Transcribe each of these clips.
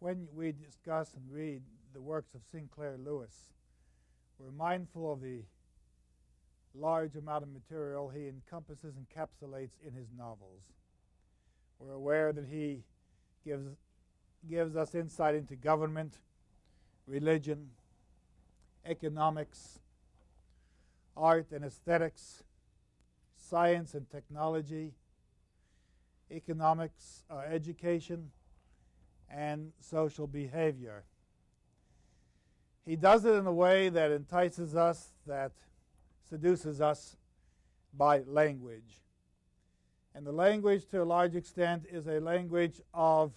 when we discuss and read the works of Sinclair Lewis, we're mindful of the large amount of material he encompasses and encapsulates in his novels. We're aware that he gives us insight into government, religion, economics, art and aesthetics, science and technology, economics, education, and social behavior. He does it in a way that entices us, that seduces us by language. And the language, to a large extent, is a language of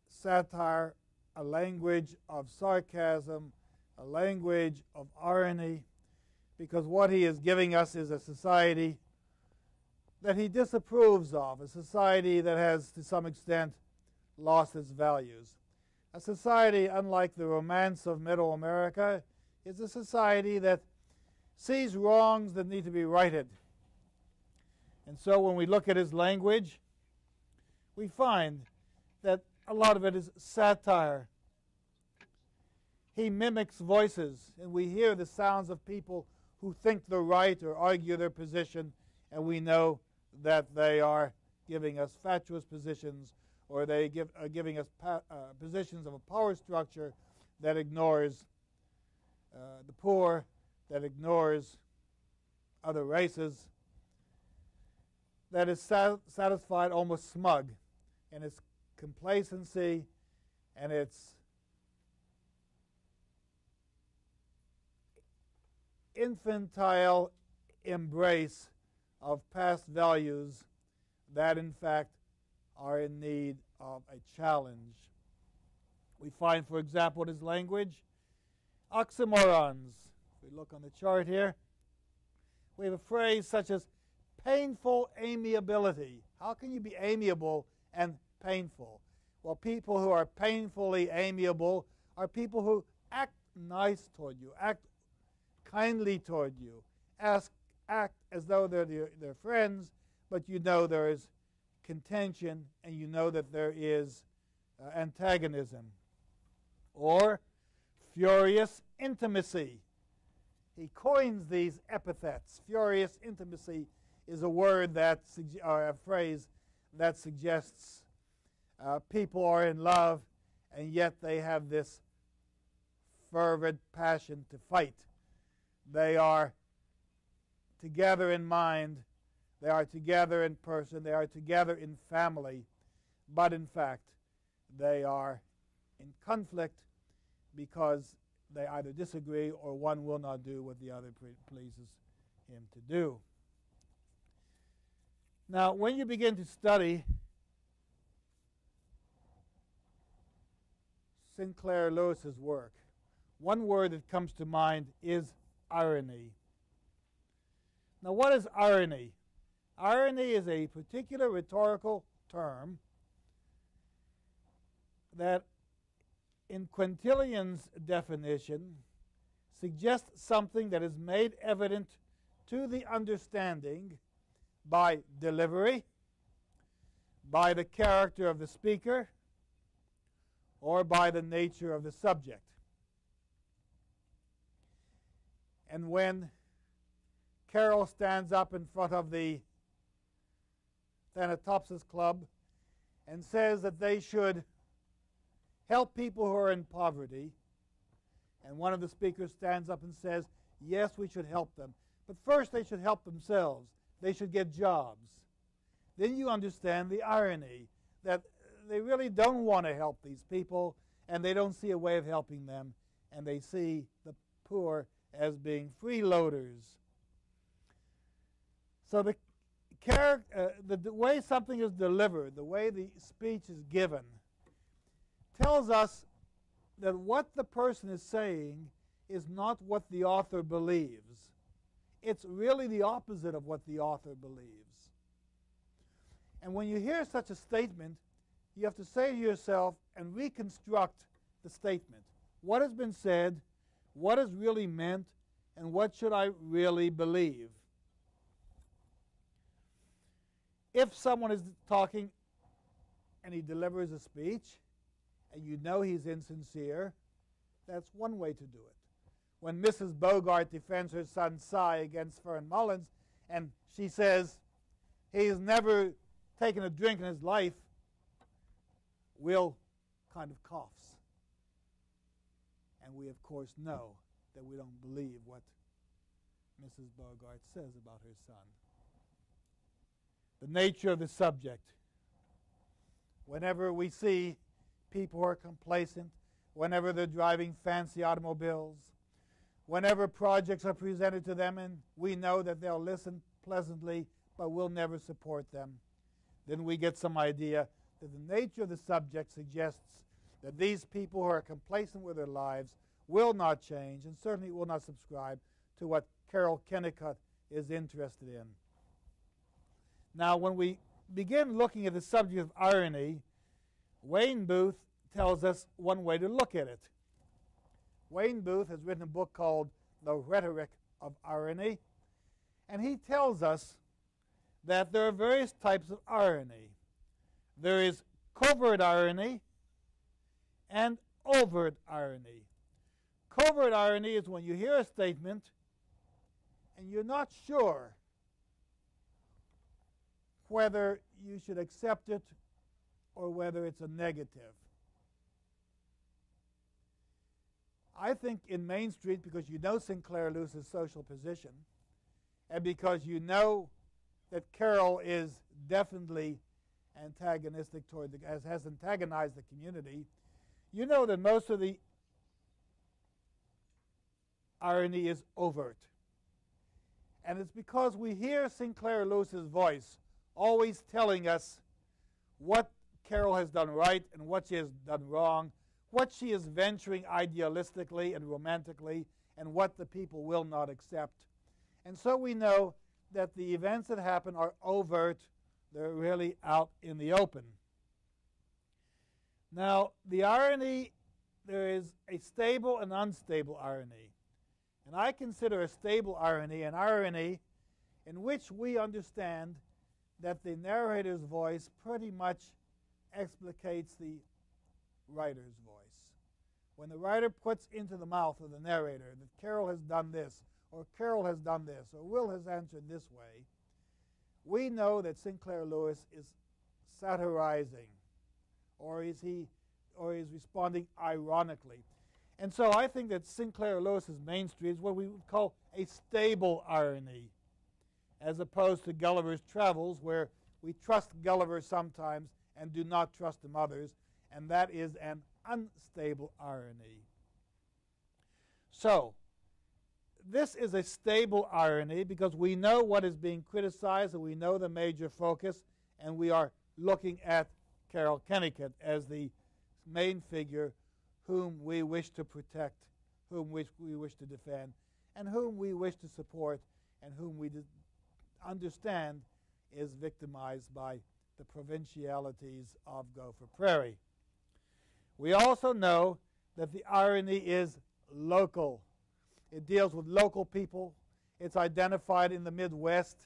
satire, a language of sarcasm, a language of irony, because what he is giving us is a society that he disapproves of, a society that has, to some extent, lost its values. A society, unlike the romance of middle America, is a society that sees wrongs that need to be righted. And so when we look at his language, we find that a lot of it is satire. He mimics voices, and we hear the sounds of people who think they're right or argue their position, and we know that they are giving us fatuous positions, or they are giving us positions of a power structure that ignores the poor, that ignores other races, that is satisfied, almost smug, in its complacency and its infantile embrace of past values that, in fact, are in need of a challenge. We find, for example, in his language, oxymorons. If we look on the chart here, we have a phrase such as painful amiability. How can you be amiable and painful? Well, people who are painfully amiable are people who act nice toward you, act kindly toward you, act as though they're their friends, but you know there is contention and you know that there is antagonism. Or furious intimacy. He coins these epithets. Furious intimacy is a word that, or a phrase that suggests people are in love and yet they have this fervid passion to fight. They are together in mind, they are together in person, they are together in family, but in fact they are in conflict because they either disagree or one will not do what the other pleases him to do. Now, when you begin to study Sinclair Lewis's work, one word that comes to mind is irony. Now, what is irony? Irony is a particular rhetorical term that, in Quintilian's definition, suggests something that is made evident to the understanding by delivery, by the character of the speaker, or by the nature of the subject. And when Carol stands up in front of the Thanatopsis Club and says that they should help people who are in poverty, and one of the speakers stands up and says, yes, we should help them, but first they should help themselves. They should get jobs. Then you understand the irony that they really don't want to help these people, and they don't see a way of helping them, and they see the poor as being freeloaders. So the way something is delivered, the way the speech is given, tells us that what the person is saying is not what the author believes. It's really the opposite of what the author believes. And when you hear such a statement, you have to say to yourself and reconstruct the statement. What has been said, what is really meant, and what should I really believe? If someone is talking and he delivers a speech, and you know he's insincere, that's one way to do it. When Mrs. Bogart defends her son Cy against Fern Mullins, and she says he's never taken a drink in his life, Will kind of coughs. And we, of course, know that we don't believe what Mrs. Bogart says about her son. The nature of the subject. Whenever we see people who are complacent, whenever they're driving fancy automobiles, whenever projects are presented to them and we know that they'll listen pleasantly but we'll never support them, then we get some idea that the nature of the subject suggests that these people who are complacent with their lives will not change and certainly will not subscribe to what Carol Kennicott is interested in. Now, when we begin looking at the subject of irony, Wayne Booth tells us one way to look at it. Wayne Booth has written a book called The Rhetoric of Irony, and he tells us that there are various types of irony. There is covert irony and overt irony. Covert irony is when you hear a statement and you're not sure whether you should accept it or whether it's a negative. I think in Main Street, because you know Sinclair Lewis's social position, and because you know that Carol is definitely antagonistic toward has antagonized the community, you know that most of the irony is overt. And it's because we hear Sinclair Lewis's voice always telling us what Carol has done right and what she has done wrong, what she is venturing idealistically and romantically, and what the people will not accept. And so we know that the events that happen are overt. They're really out in the open. Now, the irony, there is a stable and unstable irony. And I consider a stable irony an irony in which we understand that the narrator's voice pretty much explicates the writer's voice. When the writer puts into the mouth of the narrator that Carol has done this, or Carol has done this, or Will has answered this way, we know that Sinclair Lewis is satirizing, or is responding ironically. And so I think that Sinclair Lewis's Main Street is what we would call a stable irony, as opposed to Gulliver's Travels, where we trust Gulliver sometimes and do not trust him others, and that is an unstable irony. So, this is a stable irony because we know what is being criticized and we know the major focus, and we are looking at Carol Kennicott as the main figure whom we wish to protect, whom we wish to defend, and whom we wish to support, and whom we understand is victimized by the provincialities of Gopher Prairie. We also know that the irony is local. It deals with local people. It's identified in the Midwest.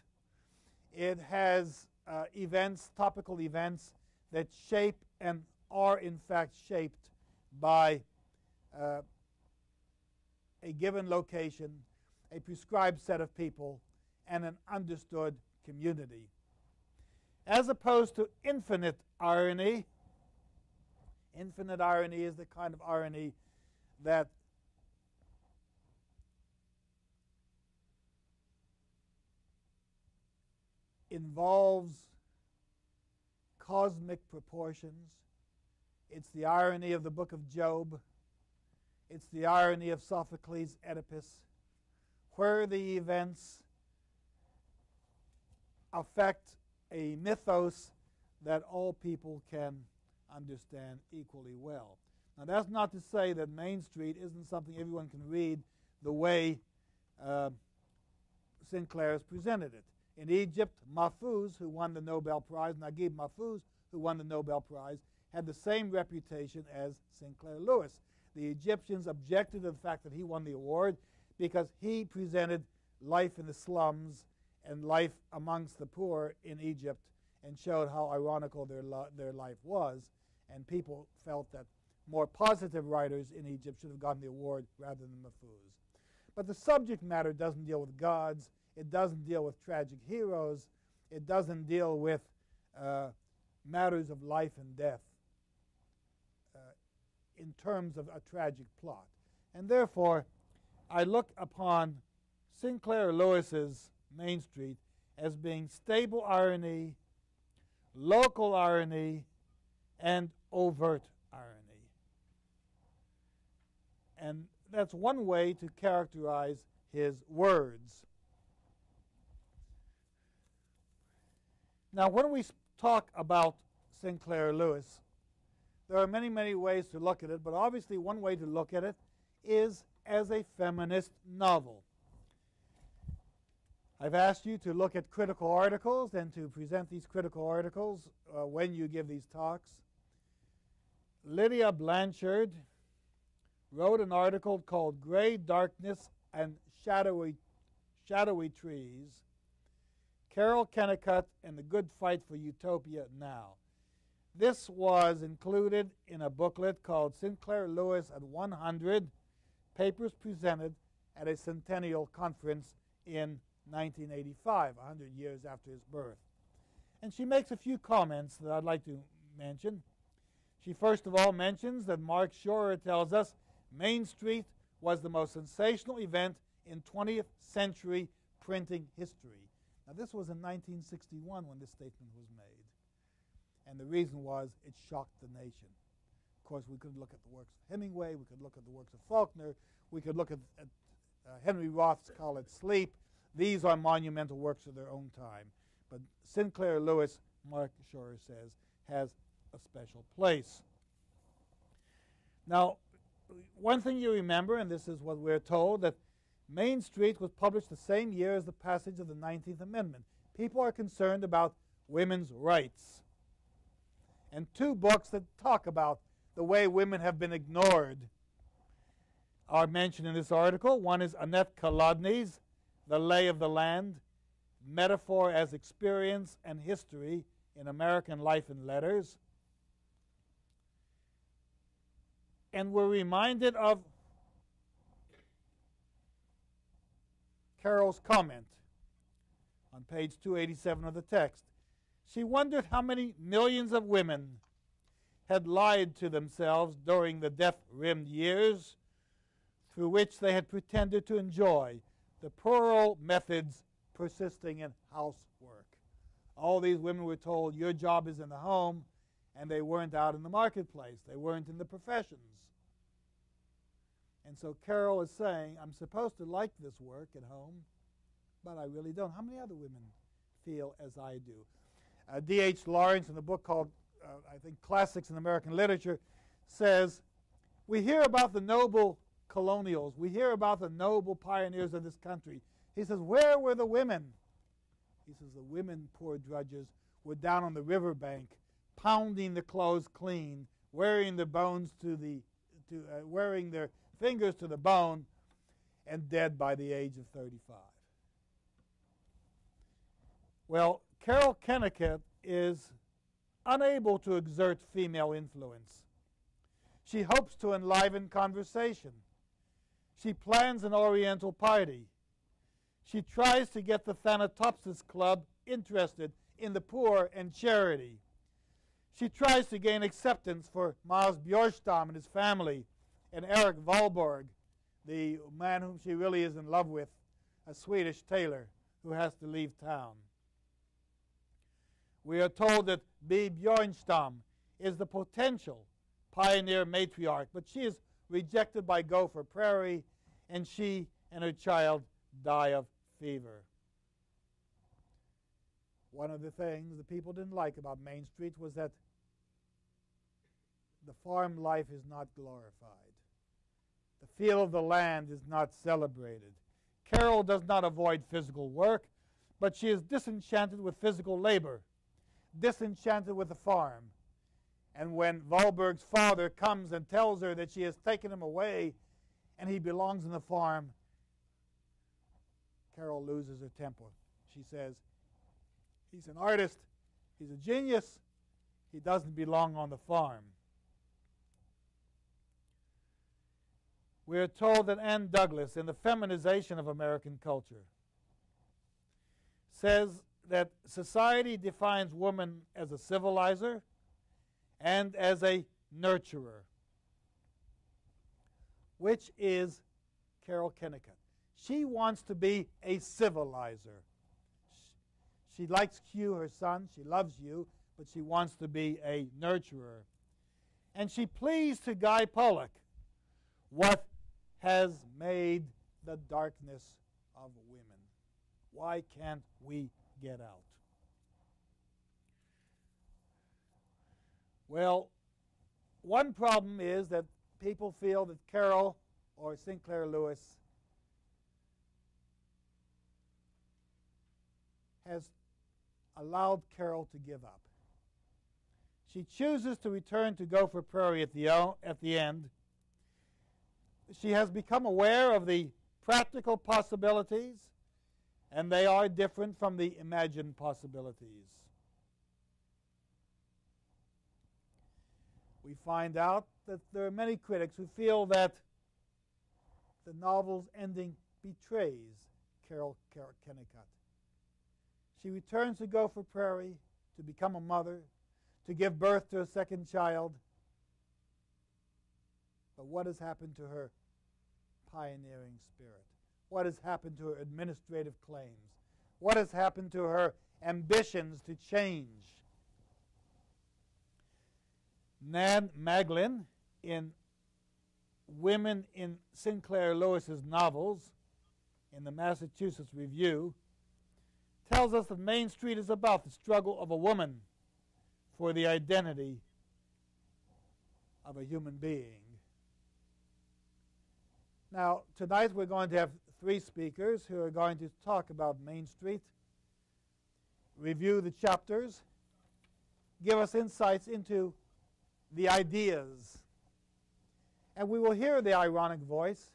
It has events, topical events, that shape and are in fact shaped by a given location, a prescribed set of people, and an understood community. As opposed to infinite irony. Infinite irony is the kind of irony that involves cosmic proportions. It's the irony of the book of Job. It's the irony of Sophocles' Oedipus, where the events affect a mythos that all people can understand equally well. Now, that's not to say that Main Street isn't something everyone can read the way Sinclair has presented it. In Egypt, Mahfouz, who won the Nobel Prize, Naguib Mahfouz, who won the Nobel Prize, had the same reputation as Sinclair Lewis. The Egyptians objected to the fact that he won the award because he presented life in the slums and life amongst the poor in Egypt, and showed how ironical their life was, and people felt that more positive writers in Egypt should have gotten the award rather than Mahfouz. But the subject matter doesn't deal with gods, it doesn't deal with tragic heroes, it doesn't deal with matters of life and death in terms of a tragic plot. And therefore, I look upon Sinclair Lewis's Main Street as being stable irony, local irony, and overt irony. And that's one way to characterize his words. Now, when we talk about Sinclair Lewis, there are many, many ways to look at it, but obviously one way to look at it is as a feminist novel. I've asked you to look at critical articles and to present these critical articles when you give these talks. Lydia Blanchard wrote an article called Gray Darkness and Shadowy Trees, Carol Kennicott and the Good Fight for Utopia Now. This was included in a booklet called Sinclair Lewis at 100, Papers Presented at a Centennial Conference in 1985, 100 years after his birth. And she makes a few comments that I'd like to mention. She first of all mentions that Mark Schorer tells us Main Street was the most sensational event in 20th century printing history. Now this was in 1961 when this statement was made. And the reason was it shocked the nation. Of course, we could look at the works of Hemingway, we could look at the works of Faulkner, we could look at Henry Roth's Call It Sleep. These are monumental works of their own time. But Sinclair Lewis, Mark Schorer says, has a special place. Now, one thing you remember, and this is what we're told, that Main Street was published the same year as the passage of the 19th Amendment. People are concerned about women's rights. And two books that talk about the way women have been ignored are mentioned in this article. One is Annette Kolodny's The Lay of the Land, Metaphor as Experience and History in American Life and Letters. And we're reminded of Carol's comment on page 287 of the text. She wondered how many millions of women had lied to themselves during the death-rimmed years through which they had pretended to enjoy the plural methods persisting in housework. All these women were told, your job is in the home, and they weren't out in the marketplace. They weren't in the professions. And so Carol is saying, I'm supposed to like this work at home, but I really don't. How many other women feel as I do? D.H. Lawrence, in a book called, I think, Classics in American Literature, says, we hear about the noble colonials. We hear about the noble pioneers of this country. He says, where were the women? He says, the women, poor drudges, were down on the riverbank, pounding the clothes clean, wearing their bones wearing their fingers to the bone, and dead by the age of 35. Well, Carol Kennicott is unable to exert female influence. She hopes to enliven conversation. She plans an Oriental party. She tries to get the Thanatopsis Club interested in the poor and charity. She tries to gain acceptance for Miles Bjornstam and his family, and Eric Valborg, the man whom she really is in love with, a Swedish tailor who has to leave town. We are told that B. Bjornstam is the potential pioneer matriarch, but she is rejected by Gopher Prairie, and she and her child die of fever. One of the things the people didn't like about Main Street was that the farm life is not glorified. The feel of the land is not celebrated. Carol does not avoid physical work, but she is disenchanted with physical labor, disenchanted with the farm. And when Valberg's father comes and tells her that she has taken him away and he belongs in the farm, Carol loses her temper. She says, he's an artist, He's a genius. He doesn't belong on the farm. We are told that Ann Douglas, in The Feminization of American Culture, says that society defines woman as a civilizer and as a nurturer, which is Carol Kennicott. She wants to be a civilizer. She likes Hugh, her son. She loves you, but she wants to be a nurturer. And she pleads to Guy Pollock, what has made the darkness of women? Why can't we get out? Well, one problem is that people feel that Carol or Sinclair Lewis has allowed Carol to give up. She chooses to return to Gopher Prairie at the end. She has become aware of the practical possibilities, and they are different from the imagined possibilities. We find out that there are many critics who feel that the novel's ending betrays Carol Kennicott. She returns to Gopher Prairie to become a mother, to give birth to a second child. But what has happened to her pioneering spirit? What has happened to her administrative claims? What has happened to her ambitions to change? Nan Maglin, in Women in Sinclair Lewis's Novels, in the Massachusetts Review, tells us that Main Street is about the struggle of a woman for the identity of a human being. Now, tonight we're going to have three speakers who are going to talk about Main Street, review the chapters, give us insights into the ideas. And we will hear the ironic voice,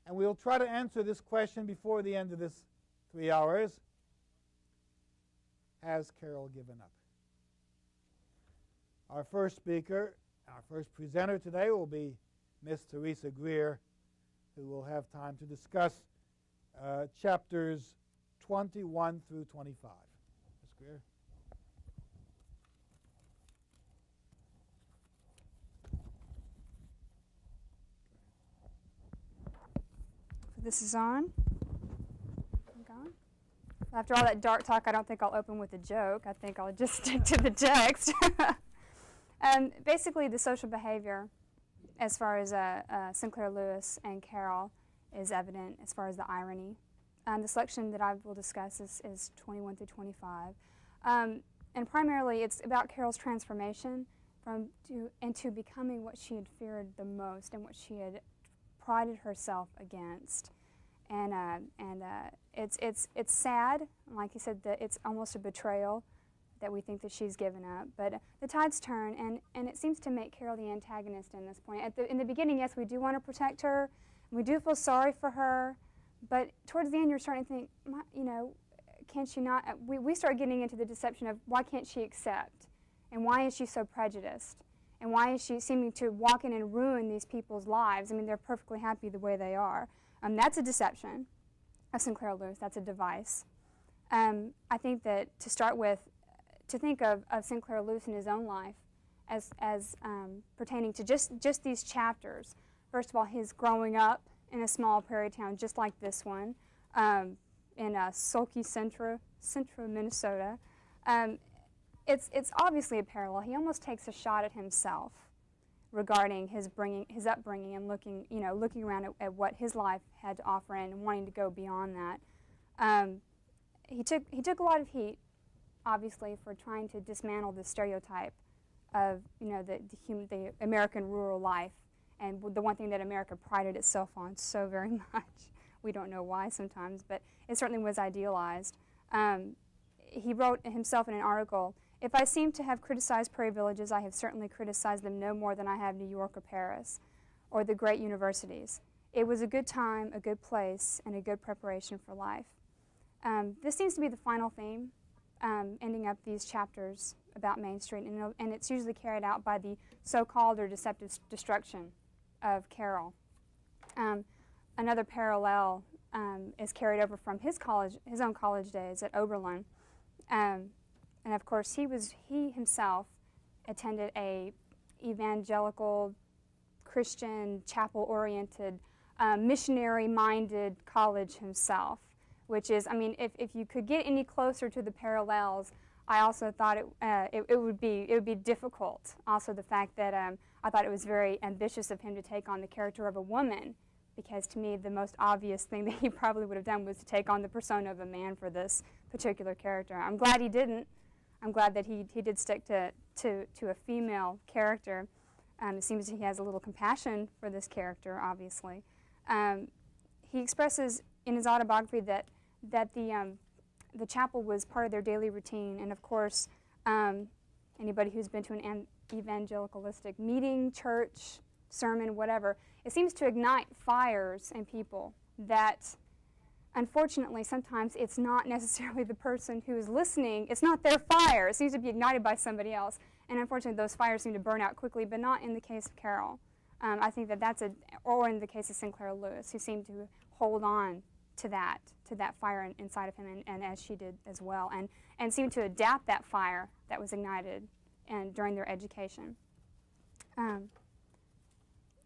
and we will try to answer this question before the end of this 3 hours. Has Carol given up? Our first speaker, our first presenter today will be Miss Teresa Greer, who will have time to discuss chapters 21 through 25. Ms. Greer. This is on. After all that dark talk, I don't think I'll open with a joke. I think I'll just stick to the text. Basically, the social behavior, as far as Sinclair Lewis and Carol, is evident as far as the irony. The selection that I will discuss is 21 through 25. And primarily, it's about Carol's transformation into becoming what she had feared the most and what she had prided herself against. And it's sad, like you said, that it's almost a betrayal that we think that she's given up. But the tides turn, and it seems to make Carol the antagonist in this point. In the beginning, yes, we do want to protect her, and we do feel sorry for her, but towards the end, you're starting to think, can she not? We start getting into the deception of why can't she accept, and why is she so prejudiced, and why is she seeming to walk in and ruin these people's lives? I mean, they're perfectly happy the way they are. That's a deception of Sinclair Lewis. That's a device. I think that to start with, to think of Sinclair Lewis in his own life as pertaining to just these chapters. First of all, his growing up in a small prairie town just like this one, in sulky Centra, Minnesota. It's obviously a parallel. He almost takes a shot at himself regarding his upbringing and looking around at what his life had to offer and wanting to go beyond that. He took a lot of heat, obviously, for trying to dismantle the stereotype of the American rural life, and the one thing that America prided itself on so very much. We don't know why sometimes, but it certainly was idealized. He wrote himself in an article, "If I seem to have criticized prairie villages, I have certainly criticized them no more than I have New York or Paris, or the great universities. It was a good time, a good place, and a good preparation for life." This seems to be the final theme ending up these chapters about Main Street, and it's usually carried out by the so-called or deceptive destruction of Carroll. Another parallel is carried over from his own college days at Oberlin, and of course he himself attended a evangelical, Christian, chapel-oriented, missionary-minded college himself, which is, I mean, if you could get any closer to the parallels, I also thought it would be difficult. Also, the fact that I thought it was very ambitious of him to take on the character of a woman, because to me the most obvious thing that he probably would have done was to take on the persona of a man for this particular character. I'm glad he didn't. I'm glad that he did stick to a female character. It seems that he has a little compassion for this character, obviously. He expresses in his autobiography that the chapel was part of their daily routine, and of course, anybody who's been to an evangelicalistic meeting, church, sermon, whatever, it seems to ignite fires in people that, unfortunately, sometimes it's not necessarily the person who is listening, it's not their fire, it seems to be ignited by somebody else, and unfortunately those fires seem to burn out quickly, but not in the case of Carroll. I think that's or in the case of Sinclair Lewis, who seemed to hold on to that fire inside of him, and as she did as well, and seemed to adapt that fire that was ignited during their education.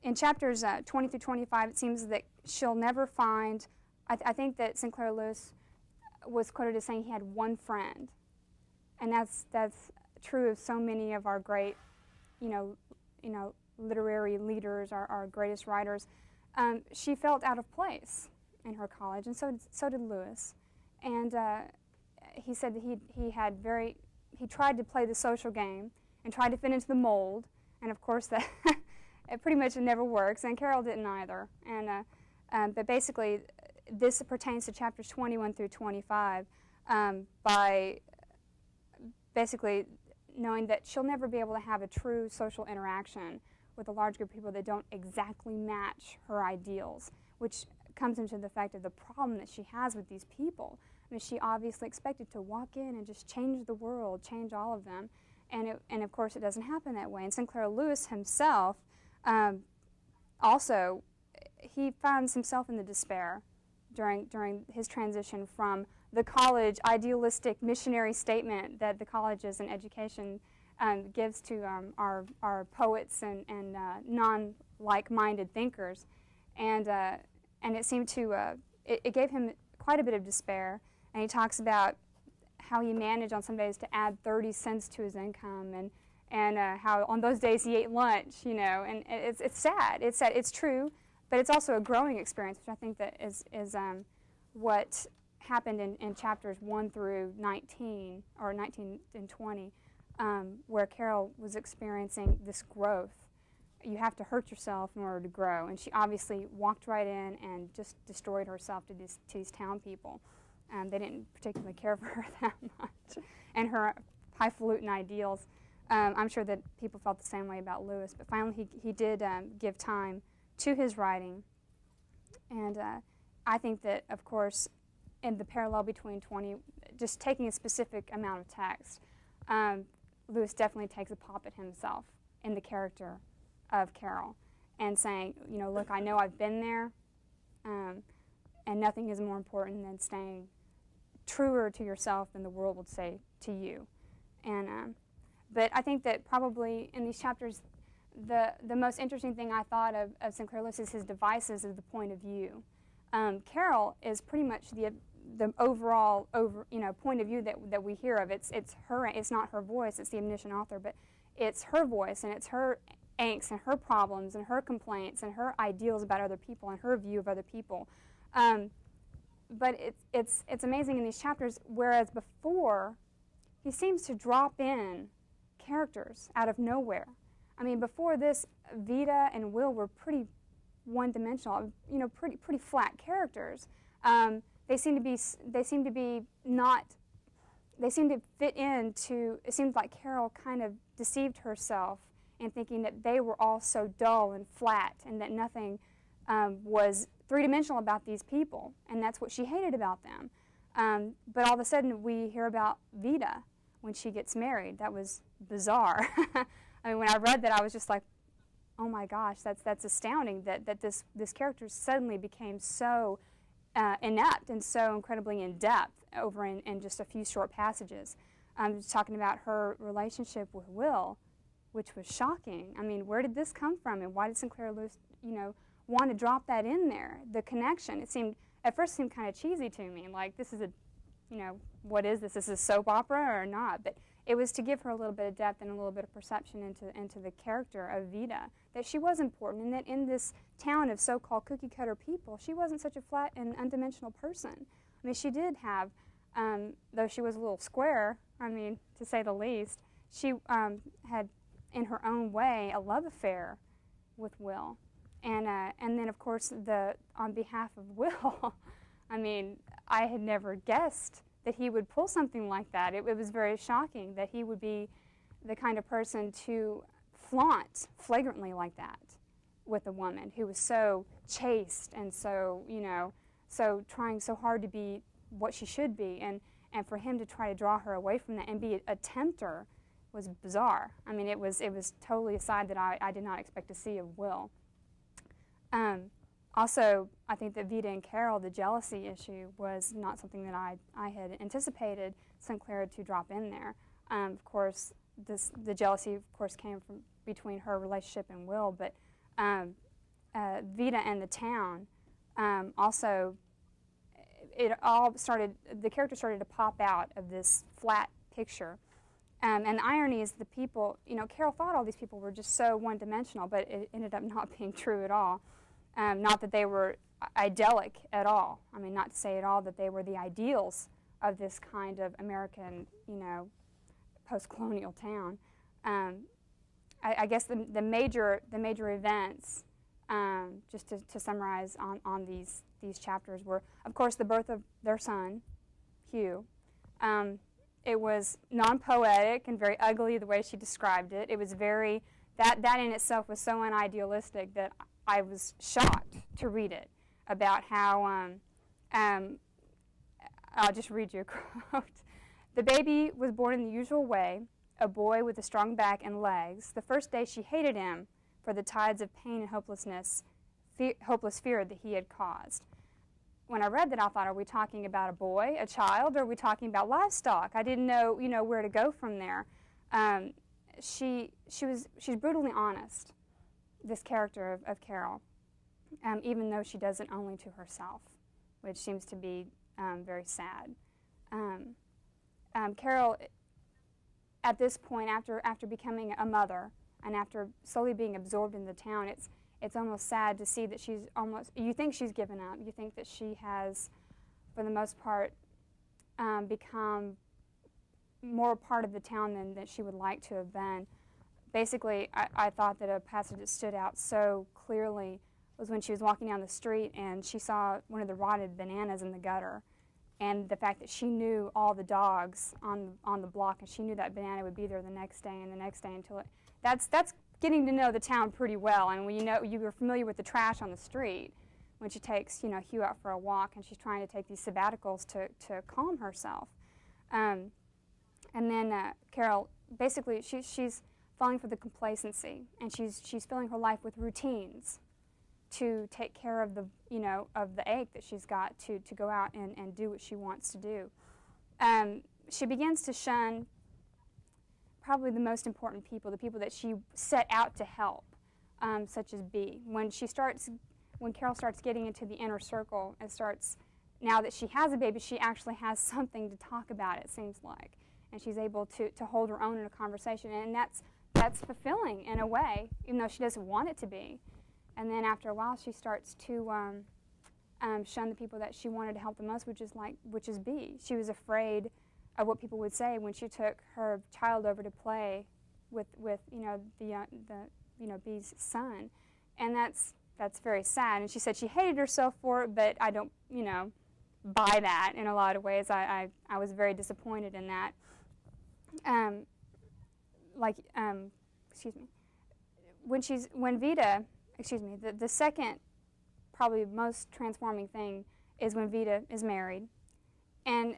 In chapters 20 through 25, it seems that she'll never find, I think that Sinclair Lewis was quoted as saying he had one friend, and that's true of so many of our great, literary leaders, our greatest writers. She felt out of place in her college, and so did Lewis. And he said that he tried to play the social game and tried to fit into the mold, and of course that it pretty much never works, and Carroll didn't either. And but basically, this pertains to chapters 21 through 25 by basically knowing that she'll never be able to have a true social interaction with a large group of people that don't exactly match her ideals, which comes into the fact of the problem that she has with these people. I mean, she obviously expected to walk in and just change the world, change all of them, and of course it doesn't happen that way. And Sinclair Lewis himself, also, he finds himself in the despair during his transition from the college idealistic missionary statement that the colleges and education gives to our poets and non-like-minded thinkers, and it seemed to it gave him quite a bit of despair. And he talks about how he managed on some days to add 30 cents to his income, and how on those days he ate lunch, and it's sad. It's sad. It's true, but it's also a growing experience, which I think that is what happened in chapters 1 through 19, or 19 and 20, where Carroll was experiencing this growth. You have to hurt yourself in order to grow, and she obviously walked right in and just destroyed herself to these town people. They didn't particularly care for her that much, and her highfalutin ideals. I'm sure that people felt the same way about Lewis, but finally he did give time to his writing, and I think that, of course, in the parallel between 20, just taking a specific amount of text, Lewis definitely takes a pop at himself in the character of Carroll and saying, look, I know I've been there, and nothing is more important than staying truer to yourself than the world would say to you. And but I think that probably in these chapters, the most interesting thing I thought of Sinclair Lewis is his devices of the point of view. Carroll is pretty much the overall point of view that we hear of. It's her. It's not her voice. It's the omniscient author, but it's her voice, and it's her angst and her problems and her complaints and her ideals about other people and her view of other people. But it's amazing in these chapters, whereas before he seems to drop in characters out of nowhere. I mean, before this, Vida and Will were pretty one-dimensional, pretty flat characters. They seem to fit into. It seems like Carroll kind of deceived herself in thinking that they were all so dull and flat, and that nothing was three-dimensional about these people, and that's what she hated about them. But all of a sudden we hear about Vida when she gets married. That was bizarre. I mean, when I read that, I was just like, oh my gosh, that's astounding that this character suddenly became so inept and so incredibly in-depth over in just a few short passages. Just talking about her relationship with Will, which was shocking. I mean, where did this come from, and why did Sinclair Lewis, want to drop that in there? The connection, at first seemed kind of cheesy to me, like this is what is this? Is this a soap opera or not? But it was to give her a little bit of depth and a little bit of perception into the character of Vida, that she was important, and that in this town of so-called cookie-cutter people, she wasn't such a flat and undimensional person. I mean, she did have, though she was a little square, I mean, to say the least, she had, in her own way, a love affair with Will. And then, of course, on behalf of Will, I mean, I had never guessed that he would pull something like that. It was very shocking that he would be the kind of person to flaunt flagrantly like that with a woman who was so chaste and so, so trying so hard to be what she should be. And for him to try to draw her away from that and be a tempter was bizarre. I mean, it was totally a side that I did not expect to see of Will. Also, I think that Vida and Carol, the jealousy issue, was not something that I had anticipated Sinclair to drop in there. Of course, the jealousy, of course, came from between her relationship and Will, but Vida and the town also, the character started to pop out of this flat picture. And the irony is the people, Carol thought all these people were just so one-dimensional, but it ended up not being true at all. Not that they were idyllic at all. I mean, not to say at all that they were the ideals of this kind of American, post-colonial town. I guess the major events, just to summarize on these chapters, were, of course, the birth of their son, Hugh. It was non-poetic and very ugly the way she described it. It was that in itself was so unidealistic that I was shocked to read it, about how, I'll just read you a quote. The baby was born in the usual way, a boy with a strong back and legs. The first day she hated him for the tides of pain and hopeless fear that he had caused. When I read that, I thought, are we talking about a boy, a child, or are we talking about livestock? I didn't know, where to go from there. She's brutally honest, this character of Carol, even though she does it only to herself, which seems to be very sad. Carol, at this point, after becoming a mother and after slowly being absorbed in the town, it's almost sad to see that you think she's given up. You think that she has, for the most part, become more a part of the town than that she would like to have been. Basically, I thought that a passage that stood out so clearly was when she was walking down the street and she saw one of the rotted bananas in the gutter, and the fact that she knew all the dogs on the block, and she knew that banana would be there the next day and the next day until that's getting to know the town pretty well. And when you were familiar with the trash on the street, when she takes Hugh out for a walk and she's trying to take these sabbaticals to calm herself, and then Carol, basically she's falling for the complacency, and she's filling her life with routines to take care of the ache that she's got to go out and do what she wants to do. She begins to shun probably the most important people, the people that she set out to help, such as B. When Carol starts getting into the inner circle and now that she has a baby, she actually has something to talk about, it seems like, and she's able to hold her own in a conversation, and that's fulfilling in a way, even though she doesn't want it to be. And then after a while, she starts to shun the people that she wanted to help the most, which is B. She was afraid of what people would say when she took her child over to play with B's son, and that's very sad. And she said she hated herself for it, but I don't buy that in a lot of ways. I was very disappointed in that. The second probably most transforming thing is when Vida is married, and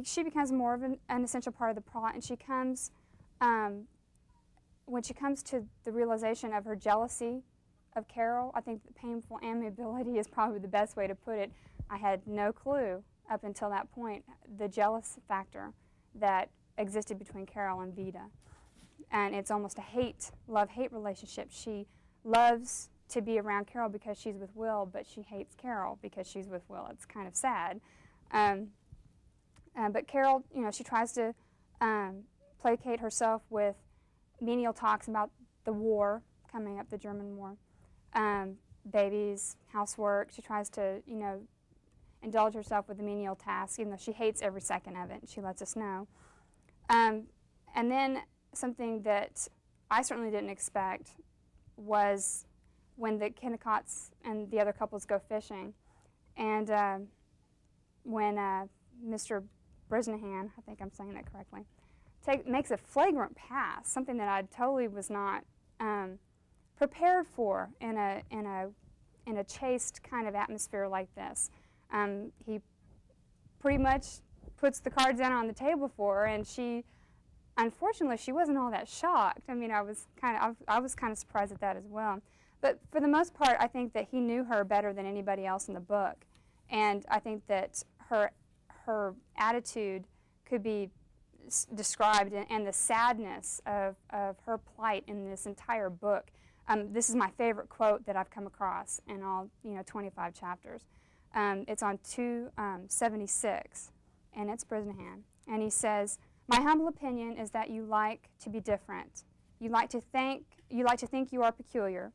she becomes more of an essential part of the plot, and she comes, when she comes to the realization of her jealousy of Carol, I think painful amiability is probably the best way to put it. I had no clue up until that point, the jealous factor that existed between Carol and Vida. And it's almost a love-hate relationship. She loves to be around Carol because she's with Will, but she hates Carol because she's with Will. It's kind of sad. But Carol, she tries to placate herself with menial talks about the war coming up, the German war, babies, housework. She tries to, indulge herself with the menial tasks, even though she hates every second of it, and she lets us know. And then something that I certainly didn't expect was when the Kennicotts and the other couples go fishing, and when Mr. Brisnahan, I think I'm saying that correctly, makes a flagrant pass, something that I totally was not prepared for in a chaste kind of atmosphere like this. He pretty much puts the cards down on the table for her, and unfortunately, she wasn't all that shocked. I mean, I was kind of surprised at that as well. But for the most part, I think that he knew her better than anybody else in the book, and I think that her attitude could be described, and the sadness of her plight in this entire book. This is my favorite quote that I've come across in all 25 chapters. It's on 276, and it's Brisnahan, and he says, "My humble opinion is that you like to be different. You like to think you are peculiar.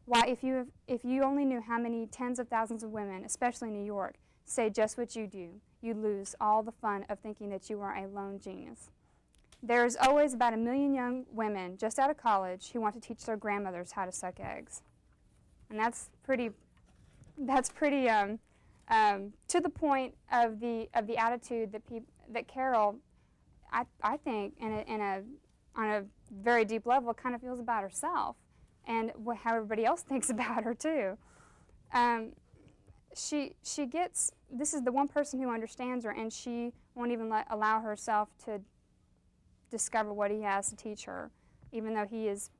Why, if you only knew how many tens of thousands of women, especially in New York, say just what you do, you'd lose all the fun of thinking that you are a lone genius. There's always about 1 million young women just out of college who want to teach their grandmothers how to suck eggs." And that's pretty to the point of the attitude that Carol, I think, on a very deep level, kind of feels about herself, and how everybody else thinks about her too. This is the one person who understands her, and she won't even allow herself to discover what he has to teach her, even though he is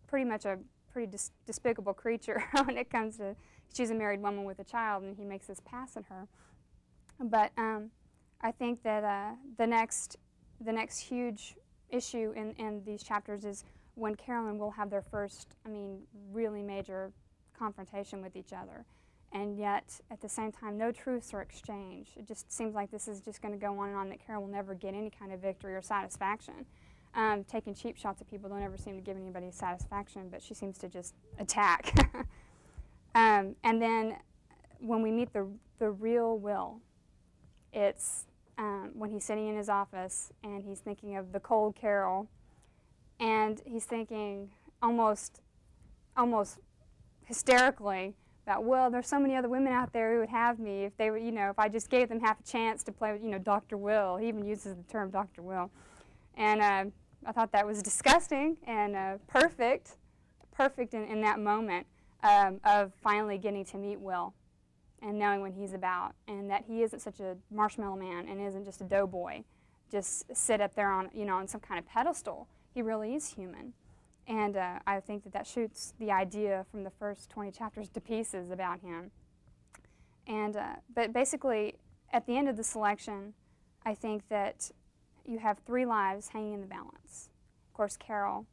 pretty much a pretty despicable creature when it comes to, she's a married woman with a child, and he makes this pass at her. But I think that the next huge issue in these chapters is when Carol and Will have their first, really major confrontation with each other. And yet, at the same time, no truths are exchanged. It just seems like this is just going to go on and on, that Carol will never get any kind of victory or satisfaction. Taking cheap shots at people don't ever seem to give anybody satisfaction, but she seems to just attack. And then when we meet the real Will, it's when he's sitting in his office and he's thinking of the cold Carol, and he's thinking almost hysterically about, well, there's so many other women out there who would have me if they were, if I just gave them half a chance to play with, Dr. Will. He even uses the term Dr. Will. And I thought that was disgusting and perfect in that moment of finally getting to meet Will and knowing what he's about, and that he isn't such a marshmallow man and isn't just a doughboy, just sit up there on, on some kind of pedestal. He really is human. And I think that shoots the idea from the first 20 chapters to pieces about him. And but basically, at the end of the selection, I think that you have 3 lives hanging in the balance. Of course, Carol,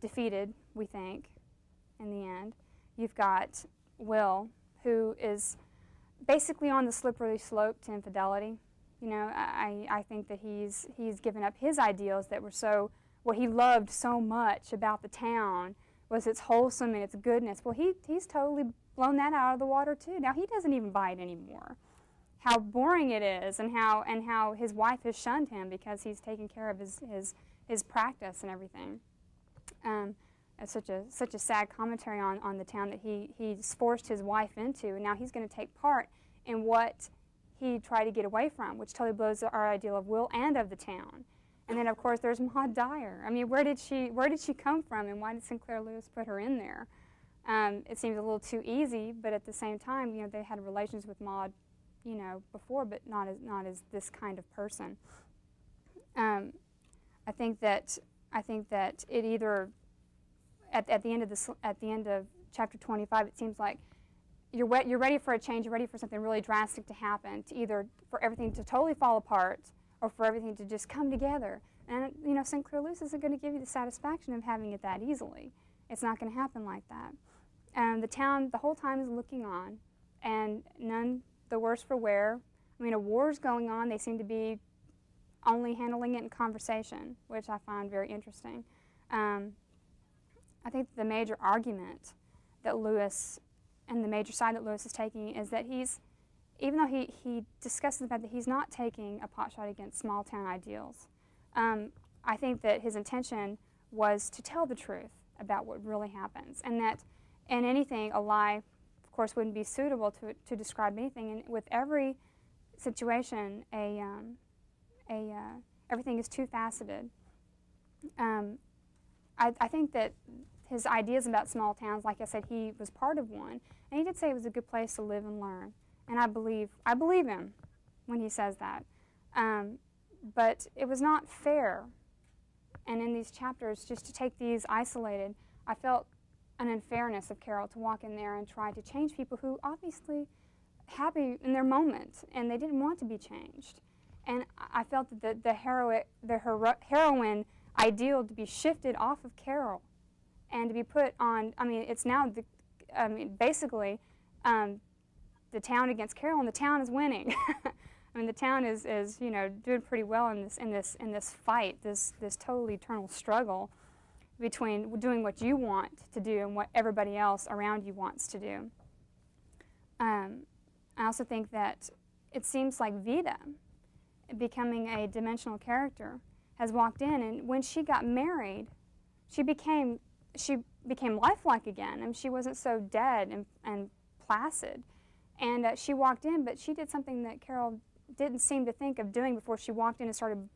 defeated, we think, in the end. You've got Will, who is basically on the slippery slope to infidelity. I think that he's given up his ideals that were what he loved so much about the town was its wholesome and its goodness. Well, he's totally blown that out of the water too. Now he doesn't even buy it anymore. How boring it is, and how his wife has shunned him because he's taken care of his practice and everything. It's such a sad commentary on the town that he's forced his wife into, and now he's going to take part in what he tried to get away from, which totally blows our ideal of Will and of the town. And then, of course, there's Maud Dyer. Where did she come from, and why did Sinclair Lewis put her in there? It seems a little too easy, but at the same time, they had relations with Maud you know, before, but not as this kind of person. I think that it either at the end of chapter 25, it seems like you're ready for a change, you're ready for something really drastic to happen, to either for everything to totally fall apart or for everything to just come together. And you know, Sinclair Lewis isn't going to give you the satisfaction of having it that easily. It's not going to happen like that. The town the whole time is looking on, and none the worse for wear. I mean, a war's going on. They seem to be only handling it in conversation, which I find very interesting. I think the major argument that Lewis, and the major side that Lewis is taking, is that even though he discusses the fact that he's not taking a potshot against small town ideals, I think that his intention was to tell the truth about what really happens, and that in anything, a lie, of course, wouldn't be suitable to describe anything. And with every situation, everything is two-faceted. I think that his ideas about small towns, like I said, he was part of one, and he did say it was a good place to live and learn. And I believe him when he says that. But it was not fair. And in these chapters, just to take these isolated, I felt an unfairness of Carol to walk in there and try to change people who obviously happy in their moment, and they didn't want to be changed. And I felt that the heroine ideal to be shifted off of Carol and to be put on, I mean, it's now, basically, the town against Carol, and the town is winning. I mean, the town is you know, doing pretty well in this fight, this totally eternal struggle between doing what you want to do and what everybody else around you wants to do. I also think that it seems like Vida, becoming a dimensional character, has walked in, and when she got married, she became lifelike again, and she wasn't so dead and placid. And she walked in, but she did something that Carol didn't seem to think of doing before she walked in and started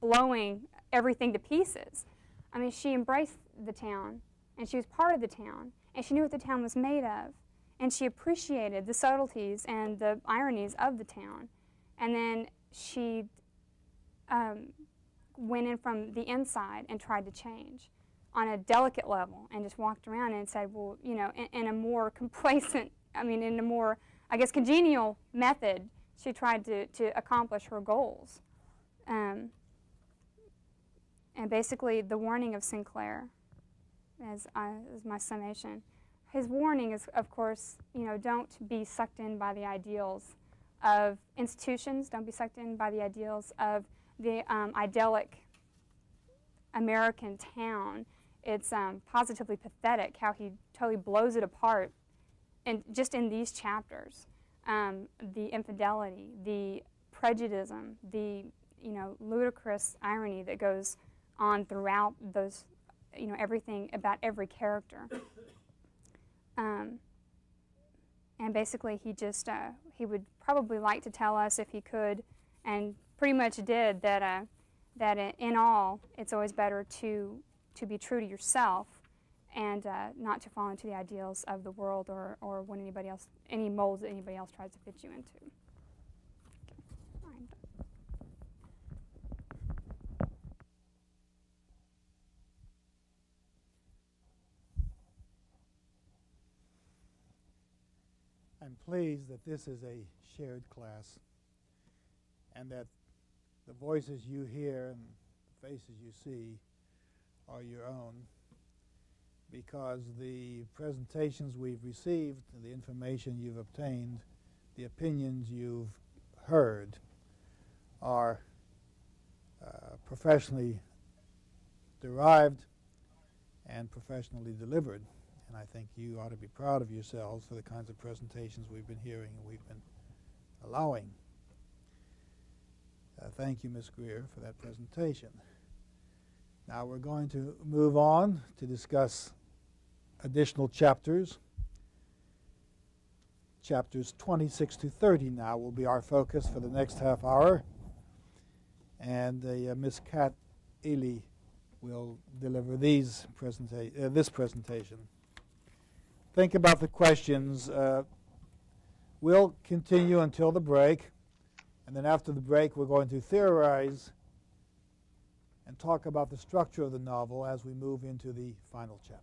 blowing everything to pieces. I mean, she embraced the town, and she was part of the town, and she knew what the town was made of, and she appreciated the subtleties and the ironies of the town. And then she went in from the inside and tried to change on a delicate level, and just walked around and said, well, you know, in a more complacent, I mean, in a more, I guess, congenial method, she tried to accomplish her goals. And basically, the warning of Sinclair, as my summation, his warning is, of course, you know, don't be sucked in by the ideals of institutions, don't be sucked in by the ideals of the idyllic American town. It's positively pathetic how he totally blows it apart, and just in these chapters. The infidelity, the prejudice, the, you know, ludicrous irony that goes on throughout those, you know, everything about every character. And basically he just, he would probably like to tell us, if he could, and pretty much did, that in all, it's always better to be true to yourself and not to fall into the ideals of the world or what anybody else, any molds that anybody else tries to fit you into. I'm pleased that this is a shared class, and that the voices you hear and the faces you see are your own, because the presentations we've received, the information you've obtained, the opinions you've heard are professionally derived and professionally delivered. And I think you ought to be proud of yourselves for the kinds of presentations we've been hearing and we've been allowing. Thank you, Ms. Greer, for that presentation. Now we're going to move on to discuss additional chapters. Chapters 26 to 30 now will be our focus for the next half hour. And Ms. Kat Ely will deliver this presentation. Think about the questions. We'll continue until the break, and then after the break we're going to theorize and talk about the structure of the novel as we move into the final chapters.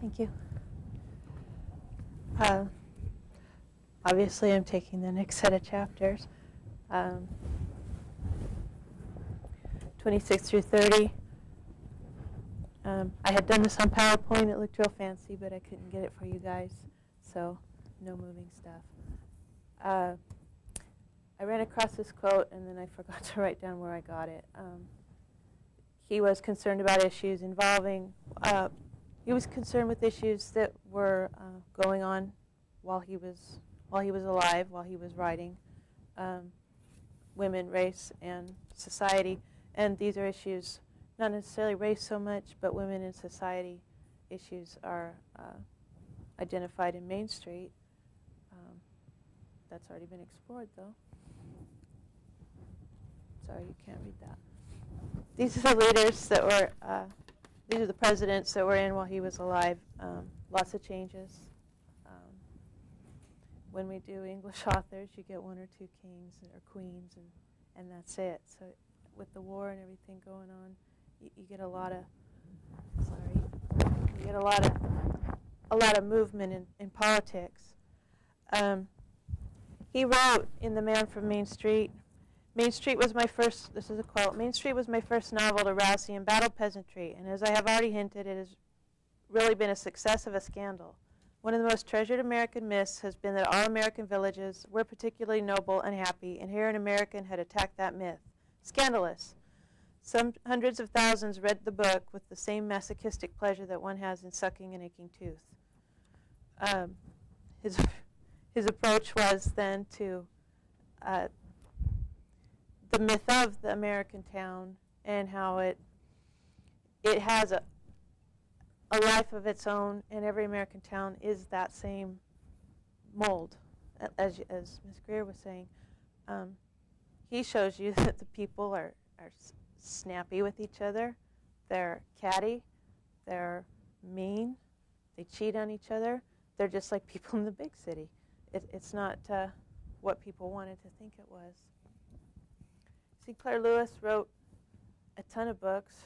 Thank you. Obviously, I'm taking the next set of chapters, 26 through 30. I had done this on PowerPoint. It looked real fancy, but I couldn't get it for you guys, so no moving stuff. I ran across this quote, and then I forgot to write down where I got it. He was concerned about issues involving, he was concerned with issues that were going on while he was alive, while he was writing, women, race, and society. And these are issues, not necessarily race so much, but women in society issues are identified in Main Street. That's already been explored, though. Sorry, you can't read that. These are the leaders that were, these are the presidents that were in while he was alive. Lots of changes. When we do English authors, you get one or two kings or queens, and that's it. So with the war and everything going on, you get a lot of, you get a lot of movement in politics. He wrote in The Man from Main Street, Main Street was my first, this is a quote, Main Street was my first novel to rouse the embattled peasantry, and as I have already hinted, it has really been a success of a scandal. One of the most treasured American myths has been that all American villages were particularly noble and happy, and here an American had attacked that myth. Scandalous. Some hundreds of thousands read the book with the same masochistic pleasure that one has in sucking an aching tooth. His approach was then to the myth of the American town and how it has a life of its own, and every American town is that same mold, as Ms. Greer was saying. He shows you that the people are snappy with each other, they're catty, they're mean, they cheat on each other. They're just like people in the big city. It's not what people wanted to think it was. Sinclair Lewis wrote a ton of books.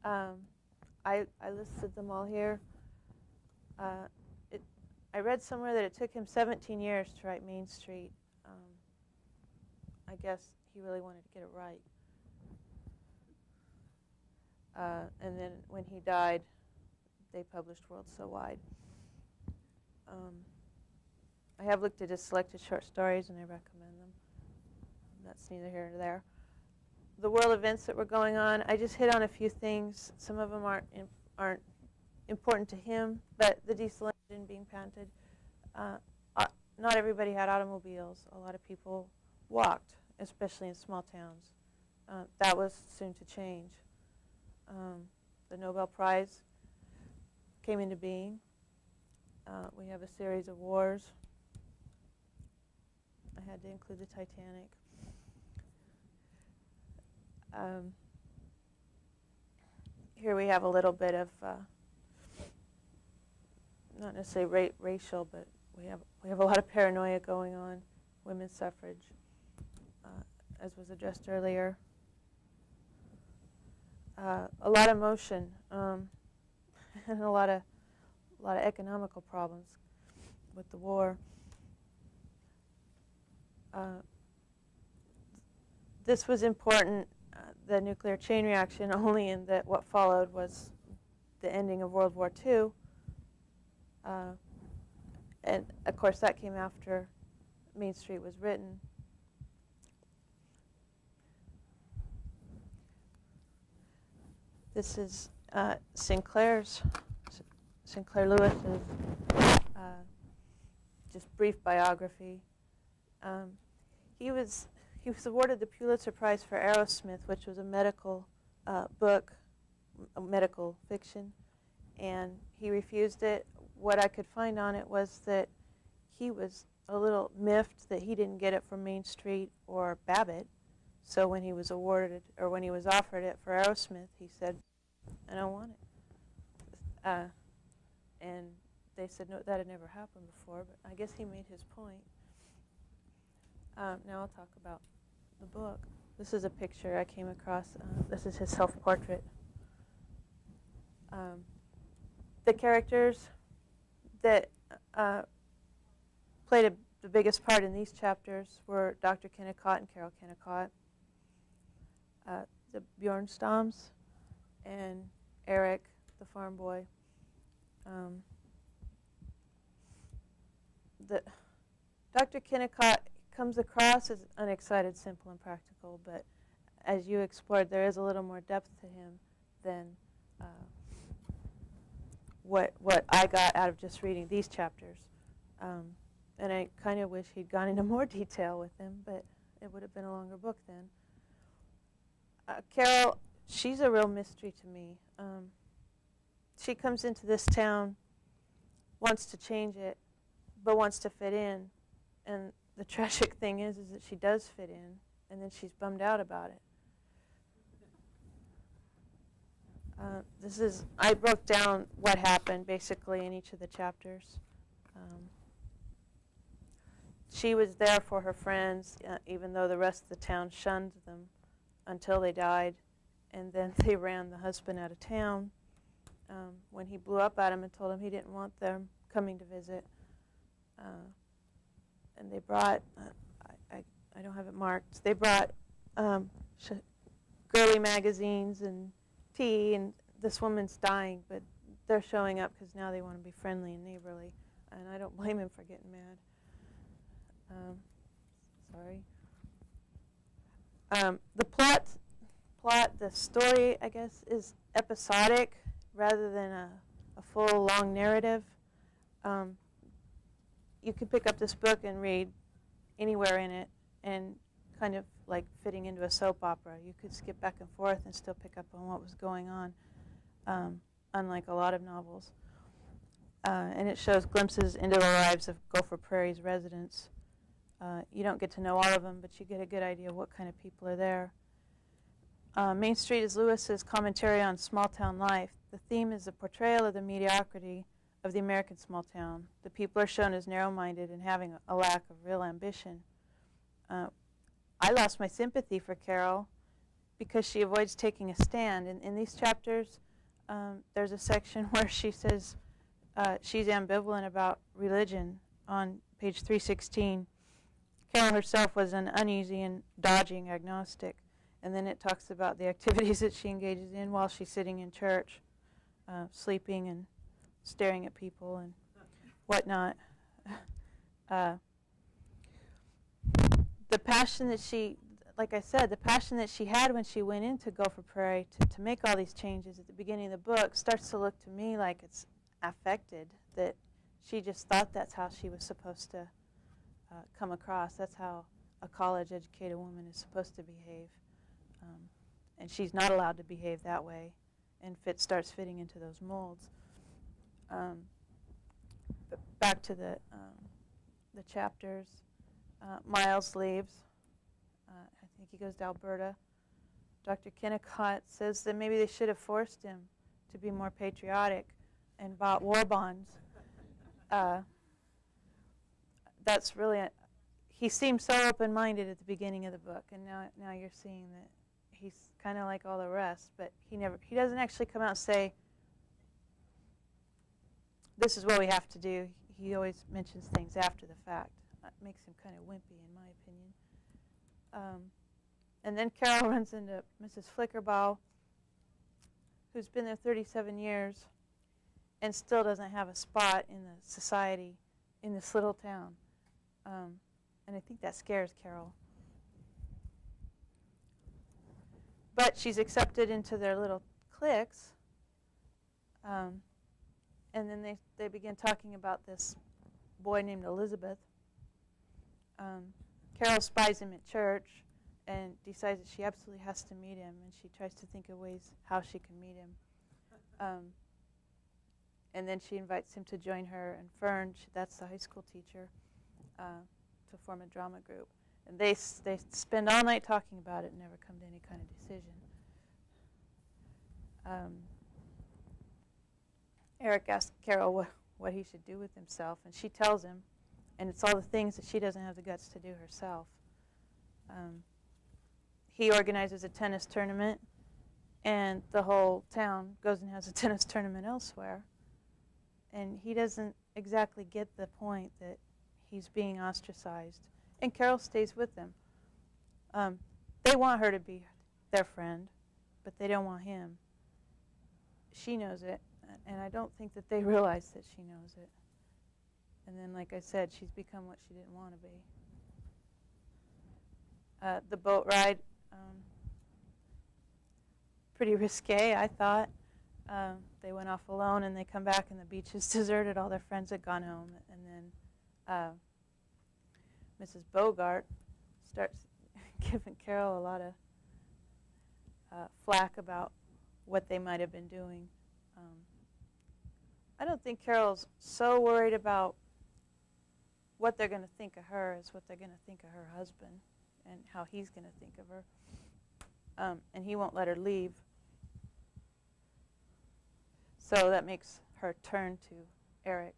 I listed them all here. I read somewhere that it took him 17 years to write Main Street. I guess he really wanted to get it right. And then when he died, they published Worlds So Wide. I have looked at his selected short stories, and I recommend them. That's neither here nor there. The world events that were going on, I just hit on a few things. Some of them aren't important to him, but the diesel engine being patented, not everybody had automobiles. A lot of people walked, especially in small towns. That was soon to change. The Nobel Prize came into being. We have a series of wars. I had to include the Titanic. Here we have a little bit of, not necessarily racial, but we have a lot of paranoia going on. Women's suffrage, as was addressed earlier. A lot of motion, and a lot of economical problems with the war. This was important, the nuclear chain reaction, only in that what followed was the ending of World War II. And of course that came after Main Street was written. This is Sinclair Lewis's just brief biography. He was awarded the Pulitzer Prize for Aerosmith, which was a medical book, a medical fiction, and he refused it. What I could find on it was that he was a little miffed that he didn't get it from Main Street or Babbitt. So when he was awarded, or when he was offered it for Aerosmith, he said, "I don't want it." And they said, no, that had never happened before, but I guess he made his point. Now I'll talk about the book. This is a picture I came across. This is his self-portrait. The characters that played the biggest part in these chapters were Dr. Kennicott and Carol Kennicott, the Bjornstams, and Eric, the farm boy. Dr. Kennicott comes across as unexcited, simple, and practical, but as you explored, there is a little more depth to him than what I got out of just reading these chapters. And I kind of wish he'd gone into more detail with him, but it would have been a longer book then. Carol, she's a real mystery to me. She comes into this town, wants to change it, but wants to fit in. And the tragic thing is that she does fit in, and then she's bummed out about it. I broke down what happened basically in each of the chapters. She was there for her friends, even though the rest of the town shunned them until they died, and then they ran the husband out of town when he blew up at him and told him he didn't want them coming to visit. And they brought, I don't have it marked, they brought girly magazines and tea, and this woman's dying, but they're showing up because now they want to be friendly and neighborly, and I don't blame him for getting mad. The plot, the story, I guess, is episodic rather than a full, long narrative. You could pick up this book and read anywhere in it and kind of like fitting into a soap opera. You could skip back and forth and still pick up on what was going on, unlike a lot of novels. And it shows glimpses into the lives of Gopher Prairie's residents. You don't get to know all of them, but you get a good idea of what kind of people are there. Main Street is Lewis's commentary on small-town life. The theme is the portrayal of the mediocrity of the American small town. The people are shown as narrow-minded and having a lack of real ambition. I lost my sympathy for Carol because she avoids taking a stand. In these chapters, there's a section where she says she's ambivalent about religion on page 316. Carol herself was an uneasy and dodging agnostic. And then it talks about the activities that she engages in while she's sitting in church, sleeping and staring at people and whatnot. The passion that she, like I said, the passion that she had when she went into Gopher Prairie to make all these changes at the beginning of the book starts to look to me like it's affected, that she just thought that's how she was supposed to come across. That's how a college-educated woman is supposed to behave. And she's not allowed to behave that way, and starts fitting into those molds. But back to the chapters. Miles leaves. I think he goes to Alberta. Dr. Kennicott says that maybe they should have forced him to be more patriotic and bought war bonds. That's really he seemed so open-minded at the beginning of the book, and now you're seeing that he's kind of like all the rest, but he doesn't actually come out and say, this is what we have to do. He always mentions things after the fact. It makes him kind of wimpy, in my opinion. And then Carol runs into Mrs. Flickerbaugh, who's been there 37 years and still doesn't have a spot in the society in this little town. And I think that scares Carol. But she's accepted into their little cliques. And then they begin talking about this boy named Elizabeth. Carol spies him at church and decides that she absolutely has to meet him, and she tries to think of ways how she can meet him. And then she invites him to join her and Fern, that's the high school teacher, to form a drama group. And they spend all night talking about it and never come to any kind of decision. Eric asks Carol what he should do with himself, and she tells him, and it's all the things that she doesn't have the guts to do herself. He organizes a tennis tournament, and the whole town goes and has a tennis tournament elsewhere. And he doesn't exactly get the point that he's being ostracized. And Carol stays with them. They want her to be their friend, but they don't want him. She knows it, and I don't think that they realize that she knows it. And then, like I said, she's become what she didn't want to be. The boat ride, pretty risque, I thought. They went off alone, and they come back, and the beach is deserted. All their friends had gone home. And then Mrs. Bogart starts giving Carol a lot of flack about what they might have been doing. I don't think Carol's so worried about what they're going to think of her as what they're going to think of her husband and how he's going to think of her. And he won't let her leave. So that makes her turn to Eric,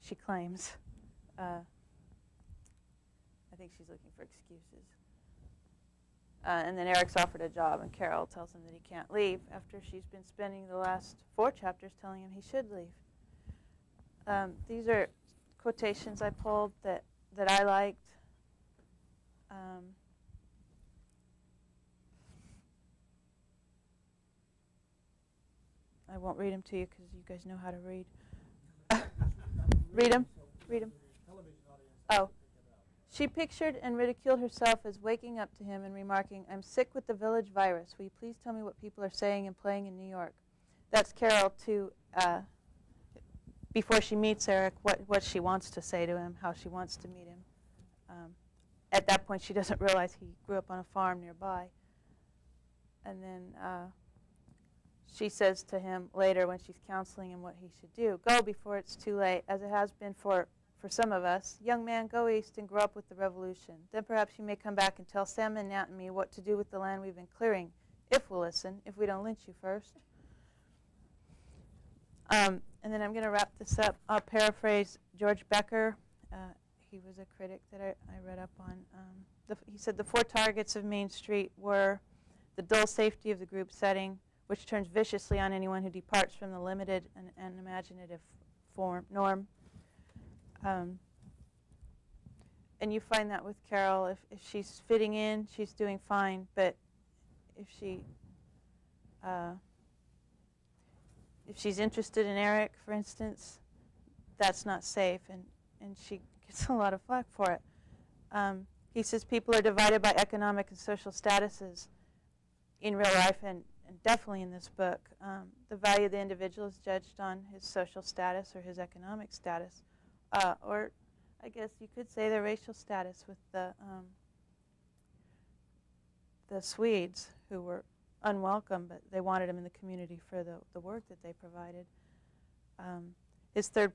she claims. I think she's looking for excuses. And then Eric's offered a job, and Carol tells him that he can't leave after she's been spending the last 4 chapters telling him he should leave. These are quotations I pulled that I liked. I won't read them to you because you guys know how to read. Read them? Read them. Oh. She pictured and ridiculed herself as waking up to him and remarking, "I'm sick with the village virus. Will you please tell me what people are saying and playing in New York?" That's Carol to, before she meets Eric, what she wants to say to him, how she wants to meet him. At that point, she doesn't realize he grew up on a farm nearby. And then she says to him later when she's counseling him what he should do, "Go before it's too late, as it has been for some of us. Young man, go east and grow up with the revolution. Then perhaps you may come back and tell Sam and Nat and me what to do with the land we've been clearing, if we'll listen, if we don't lynch you first." And then I'm going to wrap this up. I'll paraphrase George Becker. He was a critic that I read up on. He said the 4 targets of Main Street were the dull safety of the group setting, which turns viciously on anyone who departs from the limited and imaginative norm. And you find that with Carol. If she's fitting in, she's doing fine. But if she's interested in Eric, for instance, that's not safe, and she gets a lot of flack for it. He says people are divided by economic and social statuses in real life, and definitely in this book. The value of the individual is judged on his social status or his economic status, or I guess you could say their racial status with the Swedes, who were unwelcome, but they wanted him in the community for the work that they provided. His third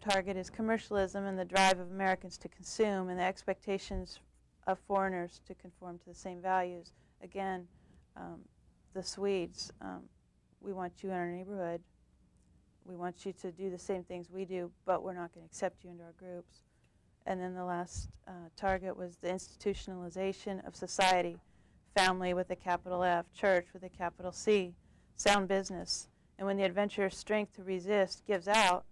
target is commercialism and the drive of Americans to consume and the expectations of foreigners to conform to the same values. Again, the Swedes, we want you in our neighborhood. We want you to do the same things we do, but we're not going to accept you into our groups. And then the last target was the institutionalization of society, family with a capital F, church with a capital C, sound business. And when the adventurer's strength to resist gives out,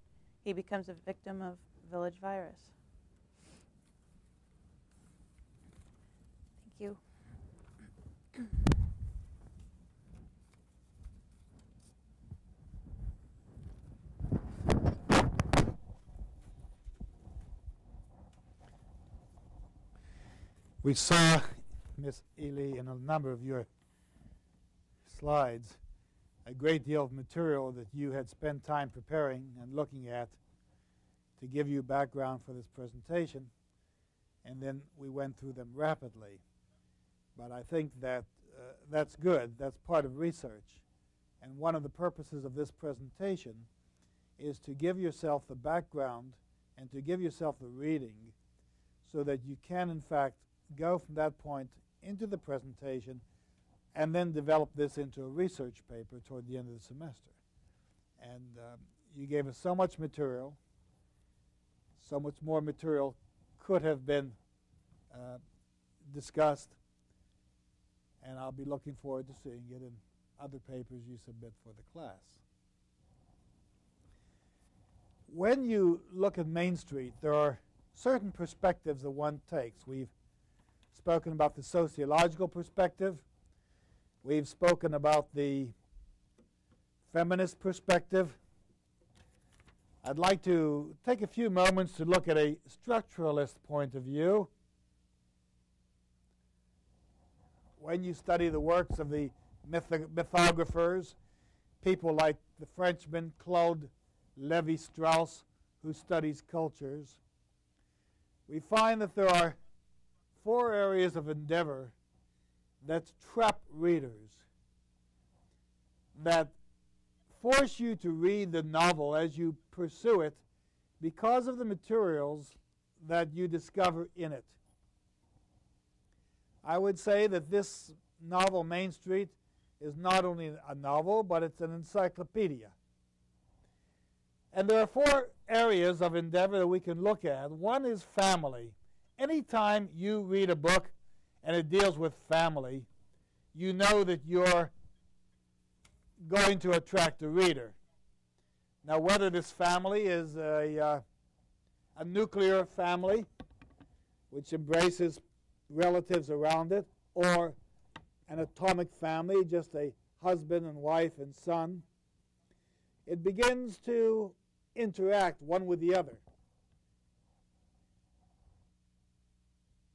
he becomes a victim of village virus. Thank you. We saw, Miss Ely, in a number of your slides, a great deal of material that you had spent time preparing and looking at to give you background for this presentation, and then we went through them rapidly. But I think that that's good. That's part of research. And one of the purposes of this presentation is to give yourself the background and to give yourself the reading so that you can, in fact, go from that point into the presentation and then develop this into a research paper toward the end of the semester. And you gave us so much material. So much more material could have been discussed. And I'll be looking forward to seeing it in other papers you submit for the class. When you look at Main Street, there are certain perspectives that one takes. We've spoken about the sociological perspective. We've spoken about the feminist perspective. I'd like to take a few moments to look at a structuralist point of view. When you study the works of the mythographers, people like the Frenchman Claude Lévi-Strauss, who studies cultures, we find that there are 4 areas of endeavor that trap readers, that force you to read the novel as you pursue it because of the materials that you discover in it. I would say that this novel, Main Street, is not only a novel, but it's an encyclopedia. And there are 4 areas of endeavor that we can look at. One is family. Anytime you read a book and it deals with family, you know that you're going to attract a reader. Now, whether this family is a nuclear family, which embraces relatives around it, or an atomic family, just a husband and wife and son, it begins to interact one with the other.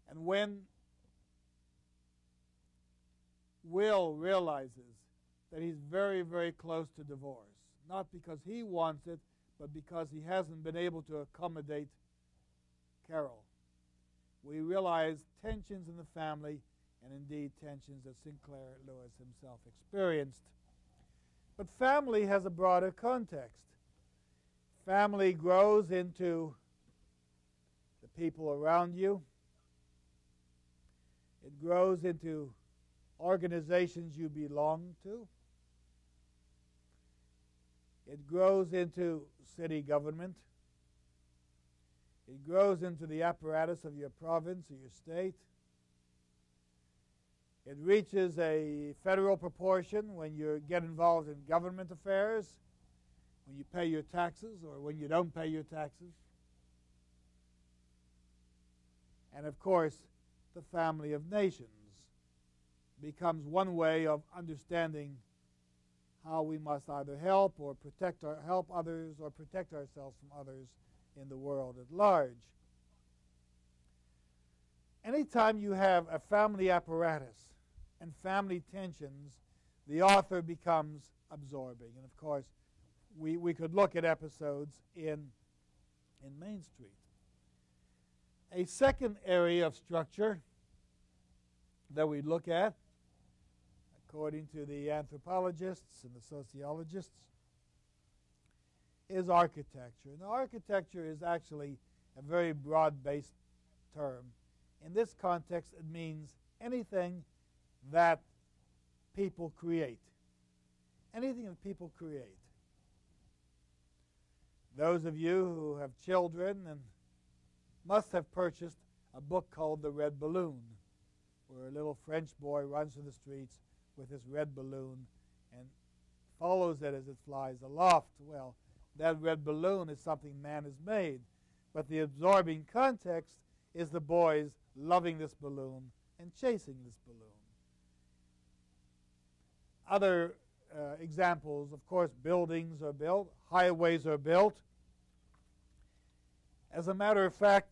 And when Will realizes that he's very, very close to divorce, not because he wants it, but because he hasn't been able to accommodate Carol, we realize tensions in the family, and indeed tensions that Sinclair Lewis himself experienced. But family has a broader context. Family grows into the people around you. It grows into organizations you belong to. It grows into city government. It grows into the apparatus of your province or your state. It reaches a federal proportion when you get involved in government affairs, when you pay your taxes or when you don't pay your taxes. And of course, the family of nations becomes one way of understanding how we must either help others or protect ourselves from others in the world at large. Anytime you have a family apparatus and family tensions, the author becomes absorbing. And of course, we could look at episodes in Main Street. A second area of structure that we look at, according to the anthropologists and the sociologists, is architecture. Now, architecture is actually a very broad-based term. In this context, it means anything that people create. Anything that people create. Those of you who have children and must have purchased a book called The Red Balloon, where a little French boy runs through the streets with his red balloon and follows it as it flies aloft. Well, that red balloon is something man has made, but the absorbing context is the boys loving this balloon and chasing this balloon. Other examples, of course, buildings are built, highways are built. As a matter of fact,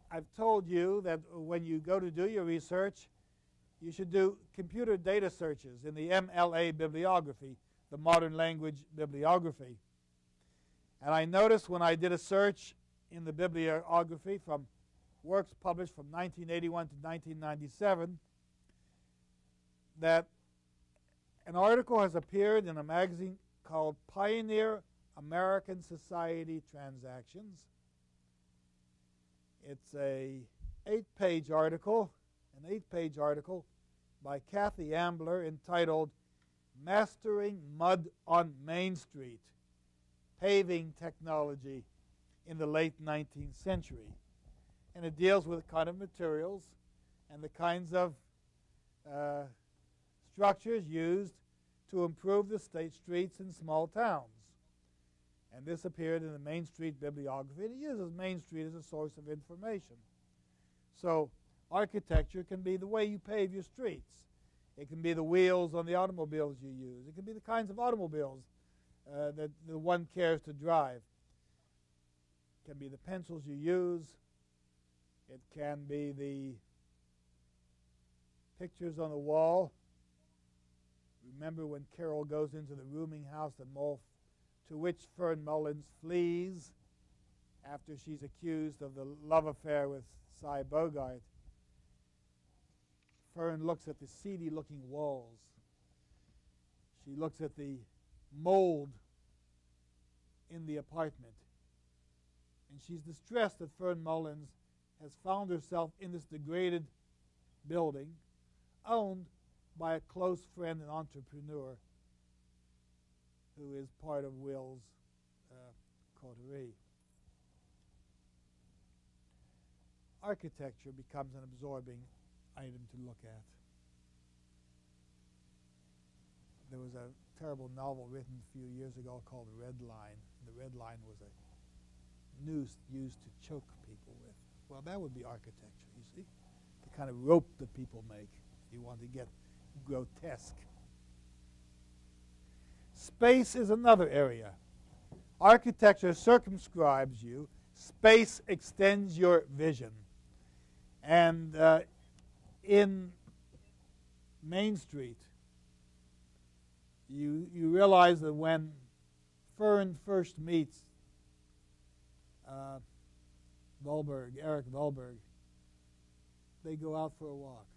I've told you that when you go to do your research, you should do computer data searches in the MLA bibliography, the modern language bibliography. And I noticed when I did a search in the bibliography from works published from 1981 to 1997 that an article has appeared in a magazine called Pioneer American Society Transactions. It's an 8-page article by Kathy Ambler entitled Mastering Mud on Main Street, Paving Technology in the late 19th century. And it deals with the kind of materials and the kinds of structures used to improve the state streets in small towns. And this appeared in the Main Street bibliography, and it uses Main Street as a source of information. So architecture can be the way you pave your streets. It can be the wheels on the automobiles you use. It can be the kinds of automobiles that the one cares to drive. It can be the pencils you use. It can be the pictures on the wall. Remember when Carol goes into the rooming house to which Fern Mullins flees after she's accused of the love affair with Cy Bogart. Fern looks at the seedy-looking walls. She looks at the mold in the apartment. And she's distressed that Fern Mullins has found herself in this degraded building owned by a close friend and entrepreneur who is part of Will's coterie. Architecture becomes an absorbing item to look at. There was a terrible novel written a few years ago called The Red Line. The Red Line was a noose used to choke people with. Well, that would be architecture, you see? The kind of rope that people make if you want to get grotesque. Space is another area. Architecture circumscribes you. Space extends your vision. And in Main Street, you realize that when Fern first meets Eric Volberg, they go out for a walk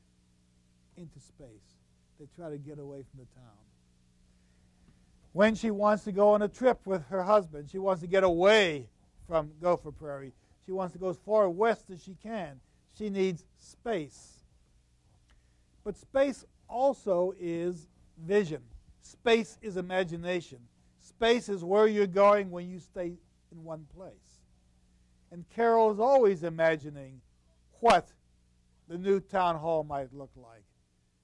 into space. They try to get away from the town. When she wants to go on a trip with her husband, she wants to get away from Gopher Prairie. She wants to go as far west as she can. She needs space. But space also is vision. Space is imagination. Space is where you're going when you stay in one place. And Carol is always imagining what the new town hall might look like.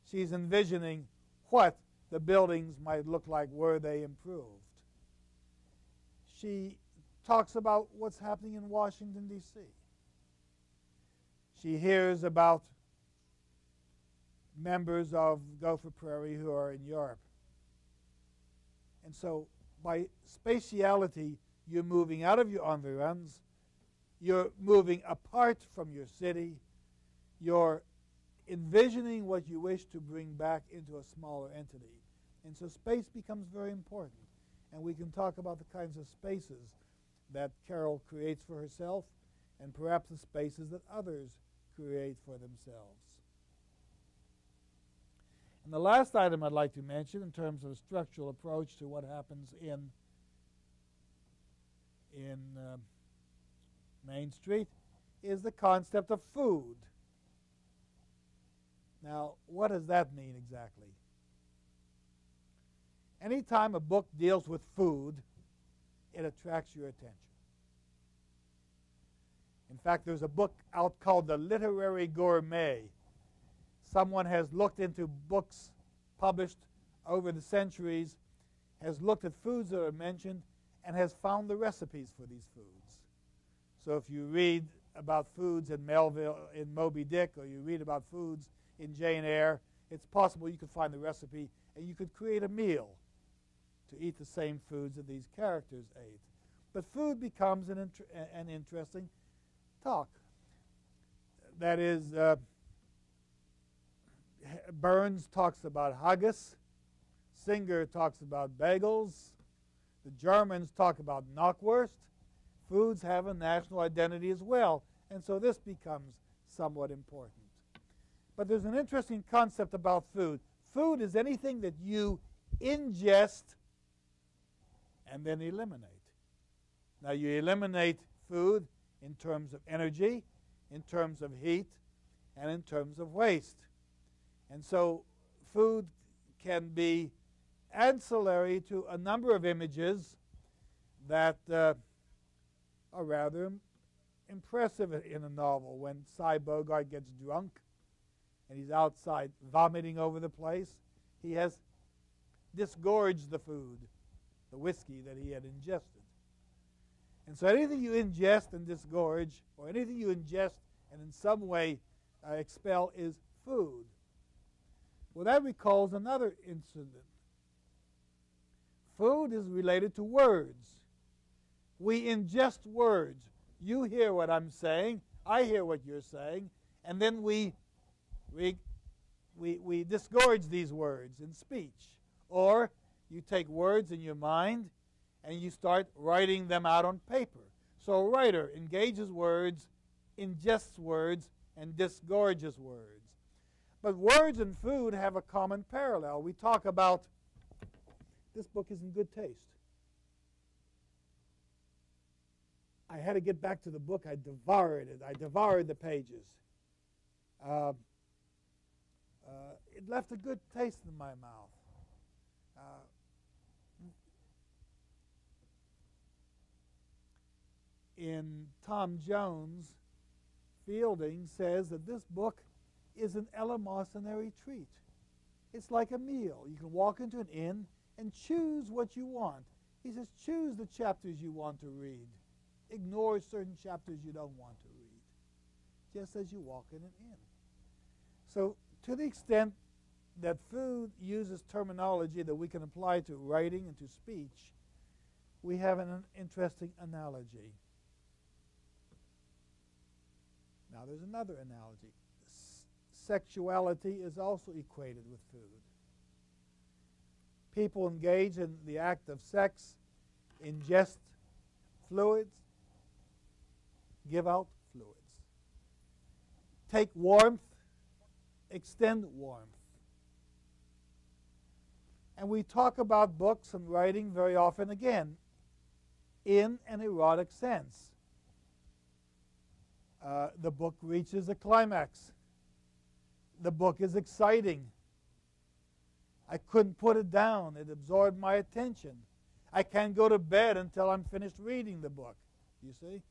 She's envisioning what the buildings might look like were they improved. She talks about what's happening in Washington, D.C. She hears about members of Gopher Prairie who are in Europe. And so by spatiality, you're moving out of your environs, you're moving apart from your city, you're envisioning what you wish to bring back into a smaller entity. And so space becomes very important. And we can talk about the kinds of spaces that Carol creates for herself and perhaps the spaces that others create for themselves. And the last item I'd like to mention in terms of a structural approach to what happens in Main Street is the concept of food. Now, what does that mean exactly? Anytime a book deals with food, it attracts your attention. In fact, there's a book out called The Literary Gourmet. Someone has looked into books published over the centuries, has looked at foods that are mentioned, and has found the recipes for these foods. So if you read about foods in Melville, in Moby Dick, or you read about foods in Jane Eyre, it's possible you could find the recipe and you could create a meal to eat the same foods that these characters ate. But food becomes an interesting talk. That is, Burns talks about haggis, Singer talks about bagels, the Germans talk about knockwurst. Foods have a national identity as well, and so this becomes somewhat important. But there's an interesting concept about food. Food is anything that you ingest and then eliminate. Now, you eliminate food in terms of energy, in terms of heat, and in terms of waste. And so food can be ancillary to a number of images that are rather impressive in a novel. When Cy Bogart gets drunk and he's outside vomiting over the place, he has disgorged the food, the whiskey that he had ingested. And so anything you ingest and disgorge, or anything you ingest and in some way expel, is food. Well, that recalls another incident. Food is related to words. We ingest words. You hear what I'm saying, I hear what you're saying, and then we disgorge these words in speech. Or you take words in your mind and you start writing them out on paper. So a writer engages words, ingests words, and disgorges words. But words and food have a common parallel. We talk about, this book is in good taste. I had to get back to the book. I devoured it. I devoured the pages. It left a good taste in my mouth. In Tom Jones, Fielding says that this book is an eleemosynary treat. It's like a meal. You can walk into an inn and choose what you want. He says, choose the chapters you want to read. Ignore certain chapters you don't want to read, just as you walk in an inn. So to the extent that food uses terminology that we can apply to writing and to speech, we have an interesting analogy. Now there's another analogy. Sexuality is also equated with food. People engage in the act of sex, ingest fluids, give out fluids. Take warmth, extend warmth. And we talk about books and writing very often, again, in an erotic sense. The book reaches a climax. The book is exciting. I couldn't put it down. It absorbed my attention. I can't go to bed until I'm finished reading the book. You see?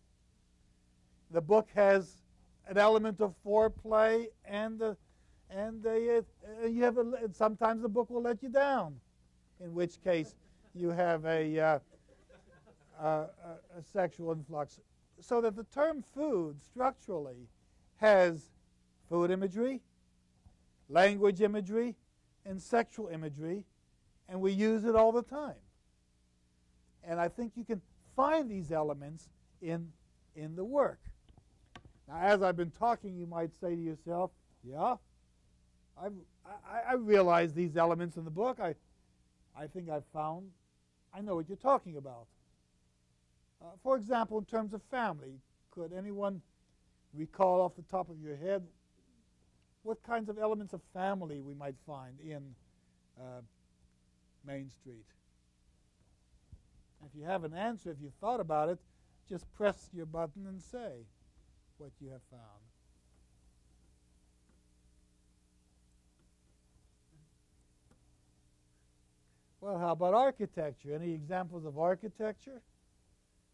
The book has an element of foreplay, and you have sometimes the book will let you down, in which case you have a sexual influx. So that the term food structurally has food imagery, language imagery, and sexual imagery, and we use it all the time. And I think you can find these elements in the work. Now, as I've been talking, you might say to yourself, yeah, I realize these elements in the book. I think I know what you're talking about. For example, in terms of family, could anyone recall off the top of your head what kinds of elements of family we might find in Main Street? If you have an answer, if you've thought about it, just press your button and say what you have found. Well, how about architecture? Any examples of architecture?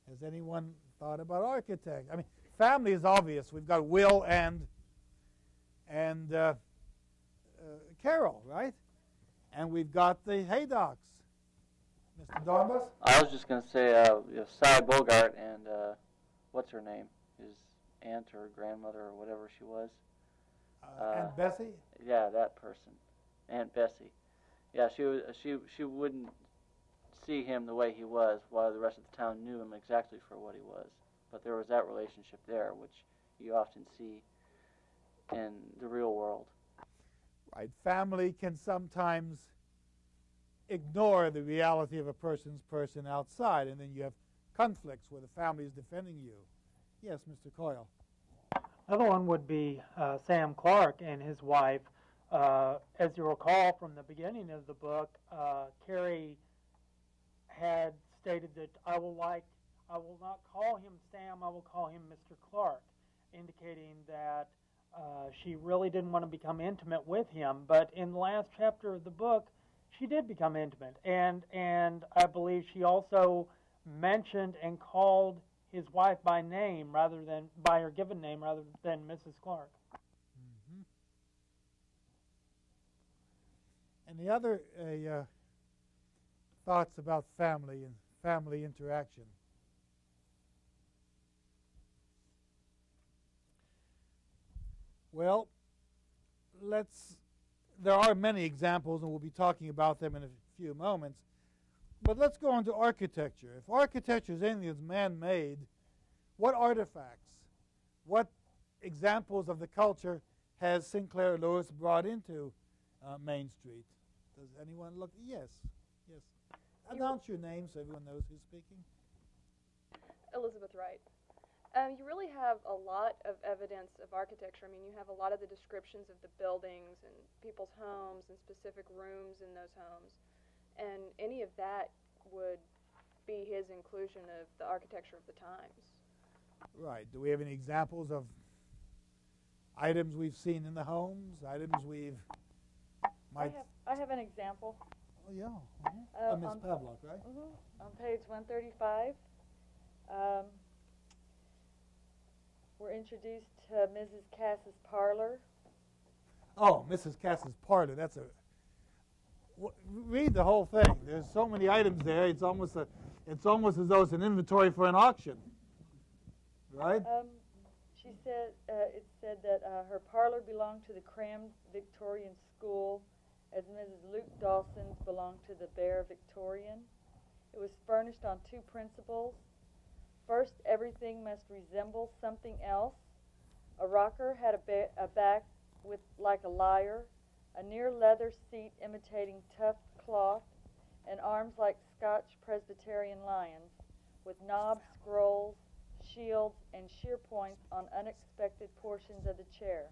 Has anyone thought about architecture? I mean, family is obvious. We've got Will and Carol, right? And we've got the Haydocks. Mr. Dornbus? I was just going to say, Cy Bogart and what's her name? His aunt or grandmother or whatever she was. Aunt Bessie? Yeah, that person, Aunt Bessie. Yeah, she wouldn't see him the way he was, while the rest of the town knew him exactly for what he was. But there was that relationship there, which you often see in the real world. Right. Family can sometimes ignore the reality of a person outside, and then you have conflicts where the family is defending you. Yes, Mr. Coyle. Another one would be Sam Clark and his wife. As you recall from the beginning of the book, Carrie had stated that I will not call him Sam, I will call him Mr. Clark, indicating that she really didn't want to become intimate with him. But in the last chapter of the book, she did become intimate, and I believe she also mentioned and called his wife by name rather than by her given name rather than Mrs. Clark. Mm-hmm. And the other thoughts about family and family interaction. Well, there are many examples, and we'll be talking about them in a few moments. But let's go on to architecture. If architecture is anything that's man-made, what artifacts, what examples of the culture has Sinclair Lewis brought into Main Street? Does anyone look? Yes, yes. Announce your name so everyone knows who's speaking. Elizabeth Wright. You really have a lot of evidence of architecture. I mean, you have a lot of the descriptions of the buildings and people's homes and specific rooms in those homes. And any of that would be his inclusion of the architecture of the times. Right. Do we have any examples of items we've seen in the homes, items we've might... I have an example. Oh, yeah. Ms. Pavlok, right? On page 135. We're introduced to Mrs. Cass's parlor. Oh, Mrs. Cass's parlor. That's a... read the whole thing. There's so many items there. It's almost as though it's an inventory for an auction, right? She said it said that her parlor belonged to the crammed Victorian school, as Mrs. Luke Dawson's belonged to the bare Victorian. It was furnished on two principles. First, everything must resemble something else. A rocker had a back with like a lyre, a near leather seat imitating tough cloth, and arms like Scotch Presbyterian lions, with knobs, scrolls, shields, and shear points on unexpected portions of the chair.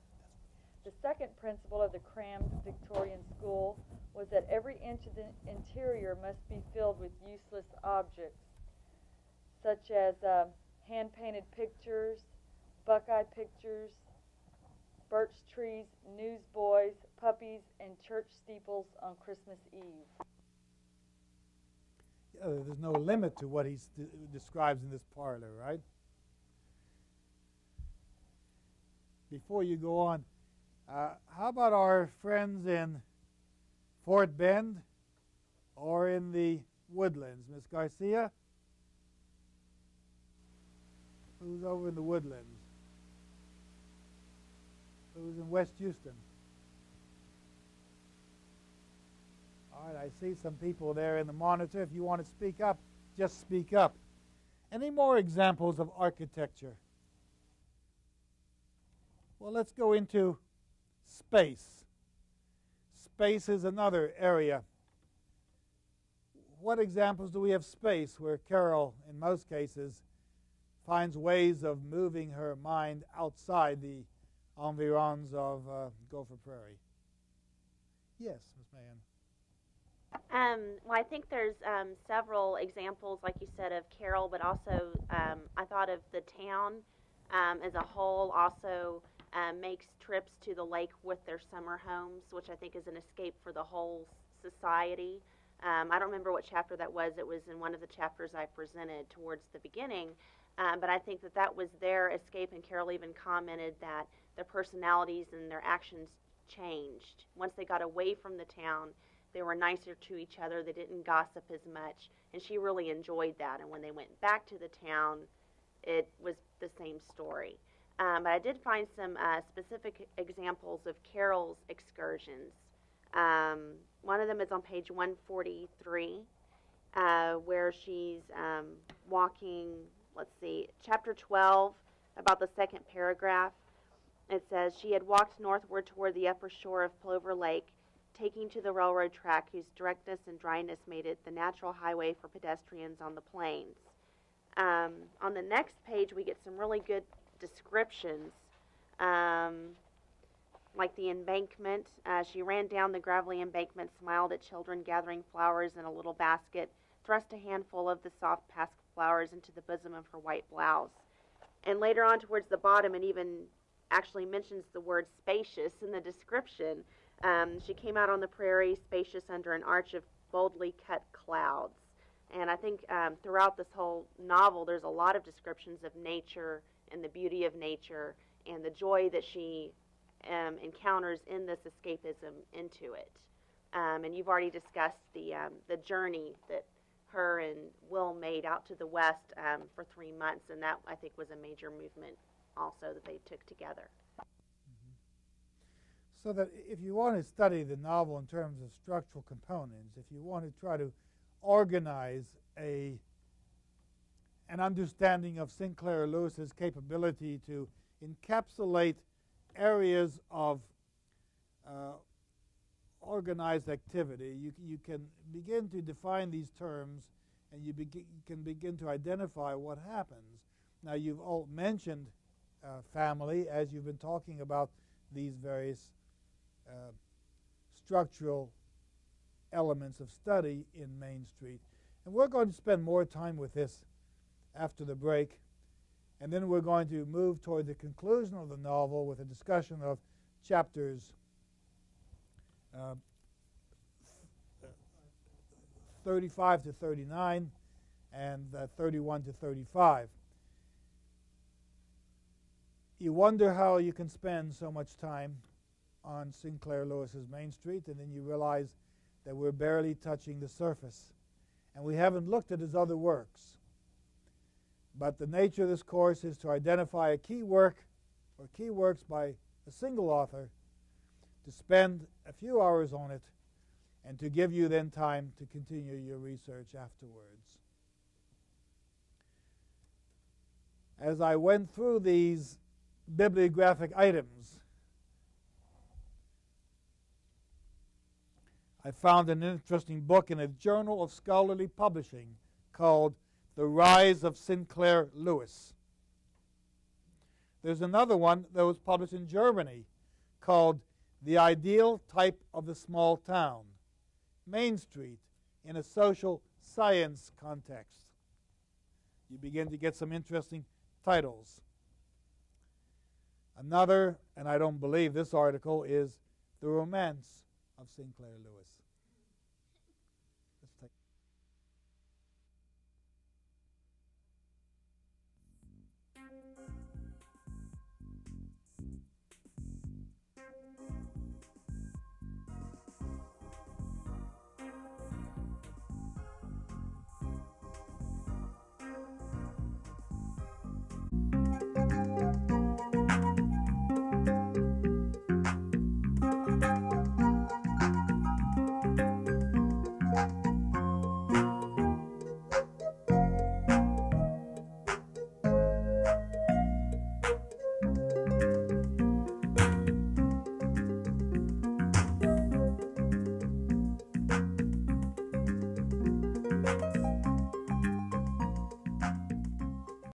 The second principle of the crammed Victorian school was that every inch of the interior must be filled with useless objects, such as hand-painted pictures, Buckeye pictures, birch trees, newsboys, puppies, and church steeples on Christmas Eve. There's no limit to what he describes in this parlor, right? Before you go on, how about our friends in Fort Bend or in the Woodlands? Miss Garcia? Who's over in the Woodlands? Who's in West Houston? All right, I see some people there in the monitor. If you want to speak up, just speak up. Any more examples of architecture? Well, let's go into space. Space is another area. What examples do we have space where Carol, in most cases, finds ways of moving her mind outside the environs of Gopher Prairie? Yes, Ms. Mahan. Well, I think there's several examples, like you said, of Carol, but also I thought of the town as a whole also makes trips to the lake with their summer homes, which I think is an escape for the whole society. I don't remember what chapter that was. It was in one of the chapters I presented towards the beginning. But I think that was their escape, and Carol even commented that their personalities and their actions changed. Once they got away from the town, they were nicer to each other. They didn't gossip as much, and she really enjoyed that. And when they went back to the town, it was the same story. But I did find some specific examples of Carol's excursions. One of them is on page 143, where she's walking, let's see, chapter 12, about the second paragraph. It says, she had walked northward toward the upper shore of Plover Lake, taking to the railroad track whose directness and dryness made it the natural highway for pedestrians on the plains. On the next page, we get some really good descriptions, like the embankment. She ran down the gravelly embankment, smiled at children gathering flowers in a little basket, thrust a handful of the soft pasque flowers into the bosom of her white blouse. And later on towards the bottom, it even actually mentions the word spacious in the description. She came out on the prairie, spacious under an arch of boldly cut clouds. And I think throughout this whole novel, there's a lot of descriptions of nature and the beauty of nature and the joy that she encounters in this escapism into it. And you've already discussed the journey that her and Will made out to the west for 3 months, and that, I think, was a major movement also that they took together. So that if you want to study the novel in terms of structural components, if you want to try to organize an understanding of Sinclair Lewis's capability to encapsulate areas of organized activity, you can begin to define these terms, and you can begin to identify what happens. Now, you've all mentioned family as you've been talking about these various structural elements of study in Main Street. And we're going to spend more time with this after the break. And then we're going to move toward the conclusion of the novel with a discussion of chapters 35 to 39 and 31 to 35. You wonder how you can spend so much time on Sinclair Lewis's Main Street, and then you realize that we're barely touching the surface. And we haven't looked at his other works. But the nature of this course is to identify a key work or key works by a single author, to spend a few hours on it, and to give you then time to continue your research afterwards. As I went through these bibliographic items, I found an interesting book in a Journal of Scholarly Publishing called The Rise of Sinclair Lewis. There's another one that was published in Germany called The Ideal Type of the Small Town, Main Street in a Social Science Context. You begin to get some interesting titles. Another, and I don't believe this article, is The Romance of Sinclair Lewis.